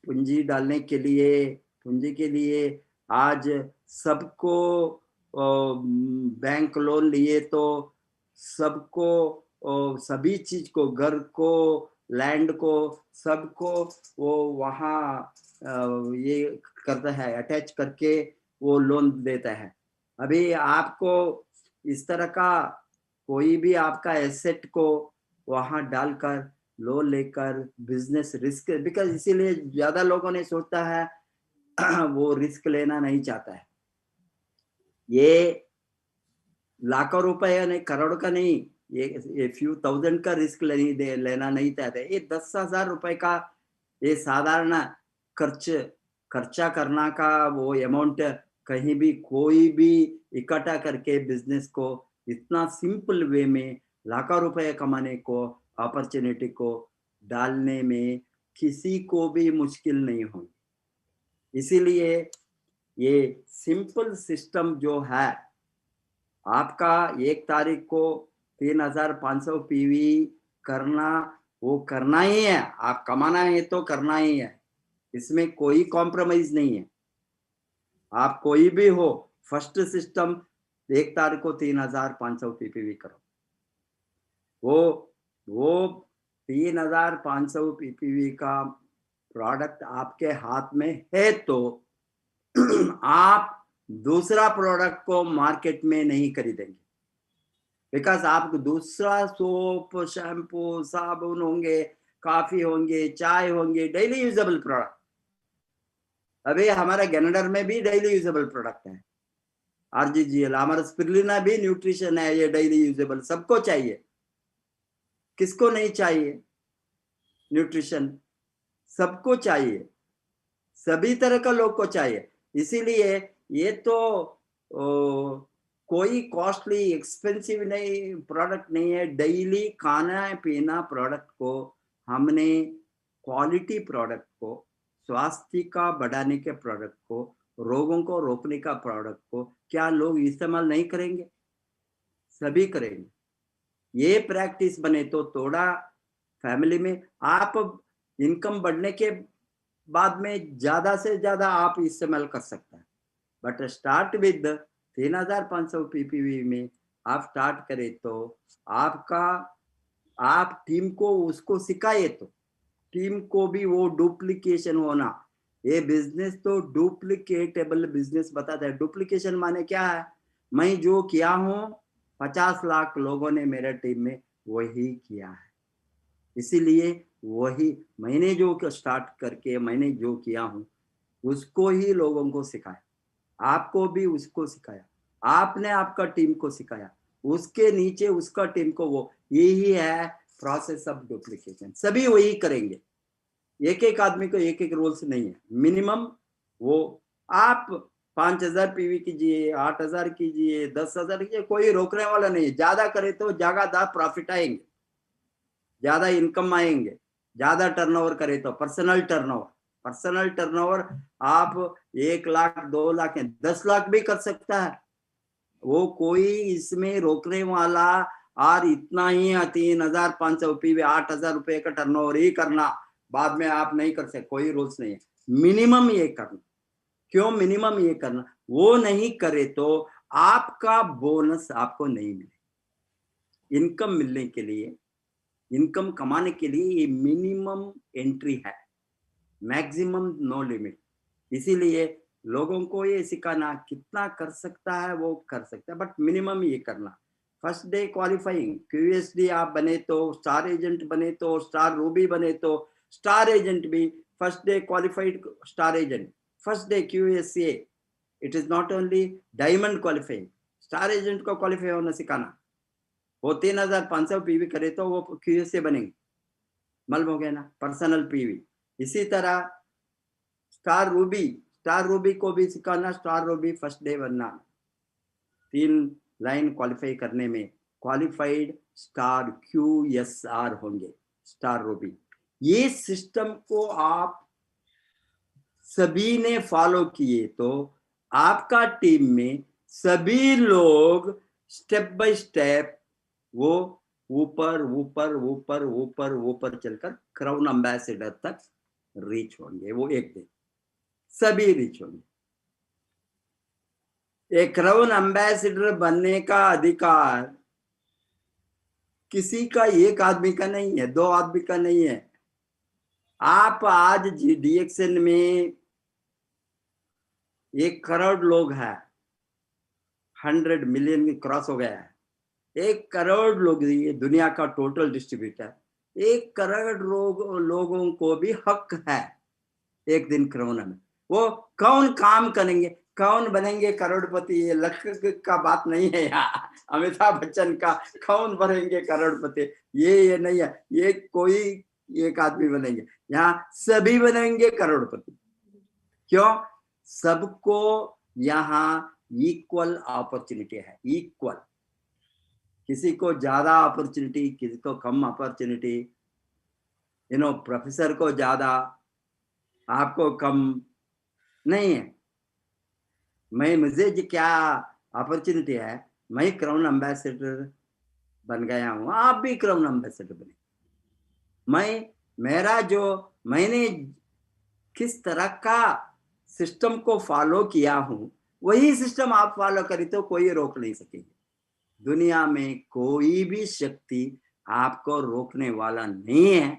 D: पूंजी डालने के लिए, पूंजी के लिए आज सबको बैंक लोन लिए तो सबको सभी चीज को, घर को, लैंड को, सबको वो वहाँ ये करता है, अटैच करके वो लोन देता है। अभी आपको इस तरह का कोई भी आपका एसेट को वहाँ डालकर लोन लेकर बिजनेस रिस्क, बिकॉज इसीलिए ज्यादा लोगों ने सोचता है वो रिस्क लेना नहीं चाहता है। ये लाखों रुपए या नहीं, करोड़ का नहीं, ये फ्यू थाउजेंड का रिस्क लेना नहीं चाहते। ये 10,000 रुपए का ये साधारण खर्चा करना का वो अमाउंट कहीं भी कोई भी इकट्ठा करके बिजनेस को इतना सिंपल वे में लाखों रुपए कमाने को, अपॉर्चुनिटी को डालने में किसी को भी मुश्किल नहीं होगी। इसीलिए ये सिंपल सिस्टम जो है आपका 1 तारीख को 3,500 पीवी करना, वो करना ही है। आप कमाना है तो करना ही है, इसमें कोई कॉम्प्रोमाइज नहीं है। आप कोई भी हो, फर्स्ट सिस्टम 1 तारीख को 3,500 पीपीवी करो। वो 3500 पीपीवी का प्रोडक्ट आपके हाथ में है तो आप दूसरा प्रोडक्ट को मार्केट में नहीं खरीदेंगे, बिकॉज आपको दूसरा सोप, शैम्पू, साबुन होंगे, कॉफी होंगे, चाय होंगे, डेली यूजेबल प्रोडक्ट। अभी हमारा गैनेडर में भी डेली यूजेबल प्रोडक्ट है, आरजीजीएल, हमारा स्पिरुलिना भी न्यूट्रिशन है, ये डेली यूजेबल, सबको चाहिए। किसको नहीं चाहिए न्यूट्रिशन? सबको चाहिए, सभी तरह का लोग को चाहिए। इसीलिए ये तो कोई कॉस्टली एक्सपेंसिव नहीं प्रोडक्ट नहीं है, डेली खाना पीना प्रोडक्ट को हमने क्वालिटी प्रोडक्ट को, स्वास्थ्य का बढ़ाने के प्रोडक्ट को, रोगों को रोकने का प्रोडक्ट को क्या लोग इस्तेमाल नहीं करेंगे? सभी करेंगे। ये प्रैक्टिस बने तो थोड़ा फैमिली में आप इनकम बढ़ने के बाद में ज्यादा से ज्यादा आप इस्तेमाल कर सकते हैं, बट स्टार्ट विद 3500 पीपीवी में आप स्टार्ट करें तो आपका, आप टीम को उसको सिखाए तो टीम को भी वो डुप्लीकेशन होना, ये बिजनेस तो डुप्लीकेटेबल बिजनेस बताता है। डुप्लीकेशन माने क्या है? मैं जो किया हूं 50 लाख लोगों ने मेरे टीम में वही किया है, इसीलिए वही मैंने जो स्टार्ट करके मैंने जो किया हूं उसको ही लोगों को सिखाया, आपको भी उसको सिखाया, आपने आपका टीम को सिखाया, उसके नीचे उसका टीम को, वो यही है प्रोसेस ऑफ डुप्लीकेशन। सभी वही करेंगे, एक एक आदमी को एक एक रूल्स नहीं है। मिनिमम वो आप 5000 पीवी कीजिए, 8000 कीजिए, 10,000 कीजिए, कोई रोकने वाला नहीं है। ज्यादा करे तो ज्यादा प्रॉफिट आएंगे, ज्यादा इनकम आएंगे, ज्यादा टर्नओवर करे तो पर्सनल टर्नओवर आप 1 लाख 2 लाख 10 लाख भी कर सकता है, वो कोई इसमें रोकने वाला और इतना ही 3500 पीवी 8000 रुपए का टर्नओवर ही करना, बाद में आप नहीं कर सकते, कोई रूल्स नहीं है। मिनिमम ये करना। क्यों मिनिमम ये करना? वो नहीं करे तो आपका बोनस आपको नहीं मिले। इनकम मिलने के लिए, इनकम कमाने के लिए ये मिनिमम एंट्री है, मैक्सिमम नो लिमिट। इसीलिए लोगों को ये सिखाना, कितना कर सकता है वो कर सकता है, बट मिनिमम ये करना। फर्स्ट डे क्वालिफाइंग क्यूएसडी आप बने तो, स्टार एजेंट बने तो, स्टार रूबी बने तो, स्टार एजेंट भी first day qualified star agent, first day QSA. It is not only diamond qualifying, star agent को क्वालिफाई होना सिखाना। वो 3500 पीवी करे तो वो क्यूएसए बनेंगे, मालूम हो गया ना, पर्सनल पीवी। इसी तरह स्टार रूबी को भी सिखाना, स्टार रूबी फर्स्ट डे बनना, 3 लाइन क्वालिफाई करने में क्वालिफाइड स्टार QSR होंगे, स्टार रूबी। ये सिस्टम को आप सभी ने फॉलो किए तो आपका टीम में सभी लोग स्टेप बाय स्टेप वो ऊपर ऊपर ऊपर ऊपर ऊपर चलकर क्राउन एम्बेसडर तक रीच होंगे। वो एक दिन सभी रीच होंगे। एक क्राउन एम्बेसडर बनने का अधिकार किसी का एक आदमी का नहीं है, 2 आदमी का नहीं है। आप आज DXN में 1 करोड़ लोग हैं, 100 मिलियन क्रॉस हो गया है। 1 करोड़ लोग, ये दुनिया का टोटल डिस्ट्रीब्यूटर, 1 करोड़ लोगों को भी हक है एक दिन कोरोना में। वो कौन काम करेंगे, कौन बनेंगे करोड़पति, ये लक्ष्य का बात नहीं है यहाँ। अमिताभ बच्चन का कौन बनेंगे करोड़पति, ये नहीं है। ये कोई एक आदमी बनेंगे, यहाँ सभी बनेंगे करोड़पति। क्यों? सबको यहाँ इक्वल अपॉर्चुनिटी है, इक्वल। किसी को ज्यादा अपॉर्चुनिटी, किसी को कम अपॉर्चुनिटी, प्रोफेसर को ज्यादा, आपको कम नहीं है। मुझे क्या अपॉर्चुनिटी है, मैं क्राउन एम्बेसडर बन गया हूं, आप भी क्राउन एम्बेसडर बने। मैंने किस तरह का सिस्टम को फॉलो किया हूं, वही सिस्टम आप फॉलो करें तो कोई रोक नहीं सकेगी। दुनिया में कोई भी शक्ति आपको रोकने वाला नहीं है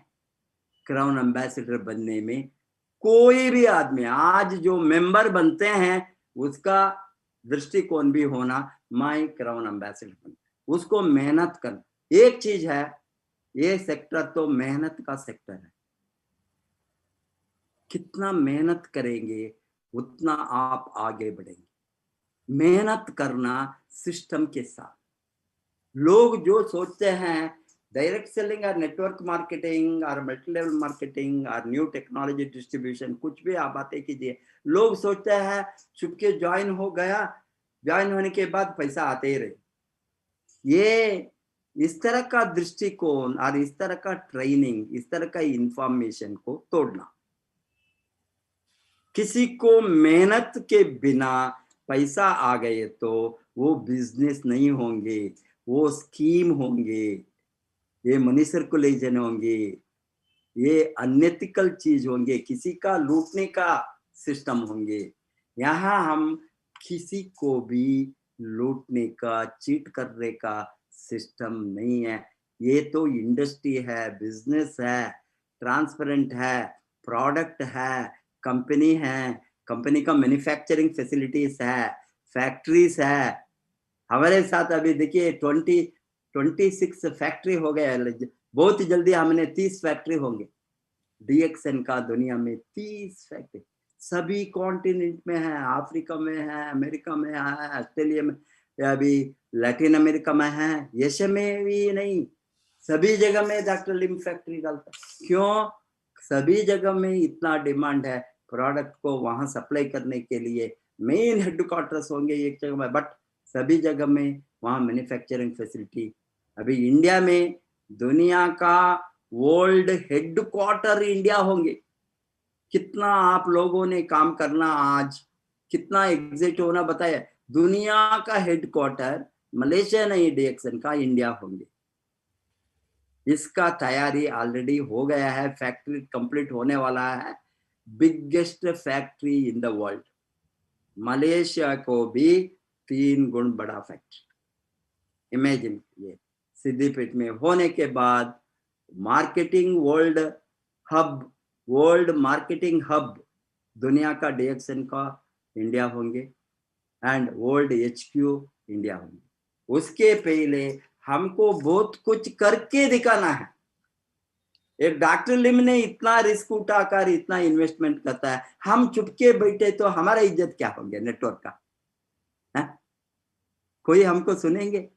D: क्राउन एम्बेसडर बनने में। कोई भी आदमी आज जो मेंबर बनते हैं उसका दृष्टिकोण भी होना मैं क्राउन एम्बेसडर बन, उसको मेहनत करना। एक चीज है, ये सेक्टर तो मेहनत का सेक्टर है, कितना मेहनत करेंगे उतना आप आगे बढ़ेंगे। मेहनत करना सिस्टम के साथ। लोग जो सोचते हैं डायरेक्ट सेलिंग और नेटवर्क मार्केटिंग और मल्टी लेवल मार्केटिंग और न्यू टेक्नोलॉजी डिस्ट्रीब्यूशन, कुछ भी आप बातें कीजिए, लोग सोचते हैं चुपके ज्वाइन हो गया, ज्वाइन होने के बाद पैसा आते ही रहे। ये इस तरह का दृष्टिकोण और इस तरह का ट्रेनिंग, इस तरह का इंफॉर्मेशन को तोड़ना। किसी को मेहनत के बिना पैसा आ गए तो वो बिजनेस नहीं होंगे, वो स्कीम होंगे, ये मनी सर्कुलेशन होंगे, ये अनएथिकल चीज होंगे, किसी का लूटने का सिस्टम होंगे। यहाँ हम किसी को भी लूटने का, चीट करने का सिस्टम नहीं है। ये तो इंडस्ट्री है, बिजनेस है, ट्रांसपेरेंट है, प्रोडक्ट है, कंपनी है, कंपनी का मैन्युफैक्चरिंग फैसिलिटीज है, फैक्ट्रीज है। हमारे साथ अभी देखिए 26 फैक्ट्री हो गए, बहुत ही जल्दी हमने 30 फैक्ट्री होंगे। डीएक्सएन का दुनिया में 30 फैक्ट्री, सभी कॉन्टिनेंट में है, अफ्रीका में है, अमेरिका में है, ऑस्ट्रेलिया में, अभी लैटिन अमेरिका में है, एशिया में भी नहीं, सभी जगह में डॉक्टर लिम फैक्ट्री डालता। क्यों? सभी जगह में इतना डिमांड है प्रोडक्ट को वहां सप्लाई करने के लिए। मेन हेडक्वार्टर्स होंगे एक जगह में, बट सभी जगह में वहां मैन्युफैक्चरिंग फैसिलिटी। अभी इंडिया में दुनिया का वर्ल्ड हेडक्वार्टर इंडिया होंगे। कितना आप लोगों ने काम करना, आज कितना एग्जिट होना बताया। दुनिया का हेडक्वार्टर मलेशिया नहीं, डीएक्सएन का इंडिया होंगे। इसका तैयारी ऑलरेडी हो गया है, फैक्ट्री कंप्लीट होने वाला है। Biggest factory in the world, Malaysia को भी 3 गुण बड़ा फैक्ट्री। इमेजिन ये सिद्दीपेट में होने के बाद marketing world hub, world marketing hub दुनिया का डीएक्सएन का इंडिया होंगे एंड वर्ल्ड एचक्यू इंडिया होंगे। उसके पहले हमको बहुत कुछ करके दिखाना है। एक डॉक्टर लिम ने इतना रिस्क उठाकर इतना इन्वेस्टमेंट करता है, हम चुपके बैठे तो हमारा इज्जत क्या होंगे नेटवर्क का है? कोई हमको सुनेंगे?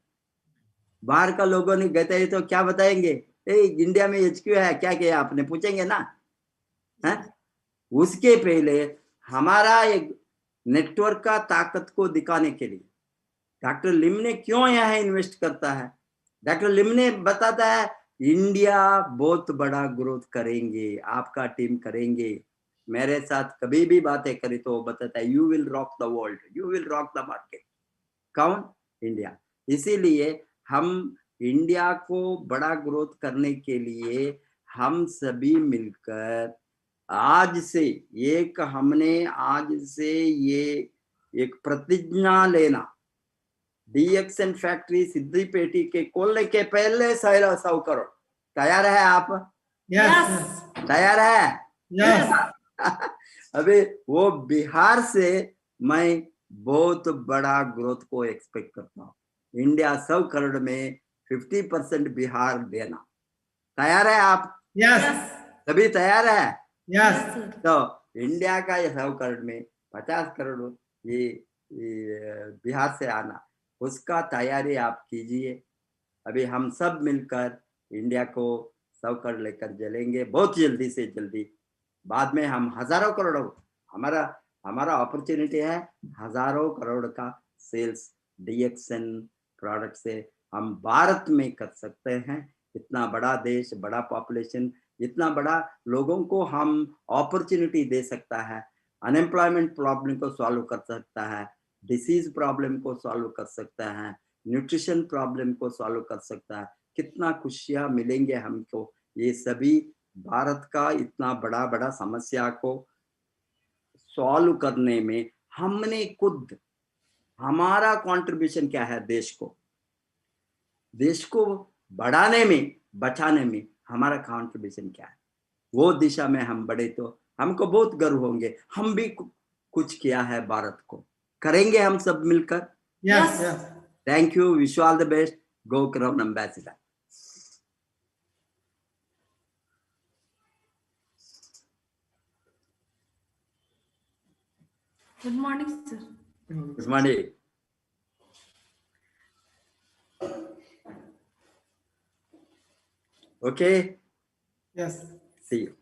D: बाहर का लोगों ने कहते हैं तो क्या बताएंगे? इंडिया में एचक्यू है, क्या किया आपने, पूछेंगे ना है? उसके पहले हमारा एक नेटवर्क का ताकत को दिखाने के लिए डॉक्टर लिम ने क्यों यहाँ इन्वेस्ट करता है। डॉक्टर लिम ने बताता है इंडिया बहुत बड़ा ग्रोथ करेंगे, आपका टीम करेंगे। मेरे साथ कभी भी बातें करी तो वो बताता है you will rock the world, you will rock the market. कौन? इंडिया। इसीलिए हम इंडिया को बड़ा ग्रोथ करने के लिए हम सभी मिलकर आज से ये एक प्रतिज्ञा लेना, डीएक्सएन फैक्ट्री सिद्दीपेटी के खोलने के पहले 100 करोड़। तैयार है आप?
C: यस
D: तैयार है?
C: यस
D: अभी वो बिहार से मैं बहुत बड़ा ग्रोथ को एक्सपेक्ट करता हूँ। इंडिया 100 करोड़ में 50% बिहार देना। तैयार है आप?
C: यस
D: सभी तैयार है?
C: यस
D: तो इंडिया का 100 करोड़ में 50 करोड़ ये बिहार से आना, उसका तैयारी आप कीजिए। अभी हम सब मिलकर इंडिया को 100 करोड़ लेकर चलेंगे बहुत जल्दी से जल्दी। बाद में हम हजारों करोड़, हमारा अपॉर्चुनिटी है हजारों करोड़ का सेल्स डीएक्सएन प्रोडक्ट से हम भारत में कर सकते हैं। इतना बड़ा देश, बड़ा पॉपुलेशन, इतना बड़ा लोगों को हम अपॉर्चुनिटी दे सकता है। अनएम्प्लॉयमेंट प्रॉब्लम को सॉल्व कर सकता है, डिसीज प्रॉब्लम को सॉल्व कर सकता है, न्यूट्रिशन प्रॉब्लम को सॉल्व कर सकता है। कितना खुशियां मिलेंगे हमको। ये सभी भारत का इतना बड़ा बड़ा समस्या को सॉल्व करने में हमने खुद, हमारा कंट्रीब्यूशन क्या है देश को बढ़ाने में, बचाने में हमारा कंट्रीब्यूशन क्या है, वो दिशा में हम बढ़े तो हमको बहुत गर्व होंगे, हम भी कुछ किया है भारत को, करेंगे हम सब मिलकर।
C: Yes, yes.
D: Thank you, wish you all the best, go crown ambassador.
B: Good morning sir.
D: Good morning. Okay,
C: Yes.
D: see you.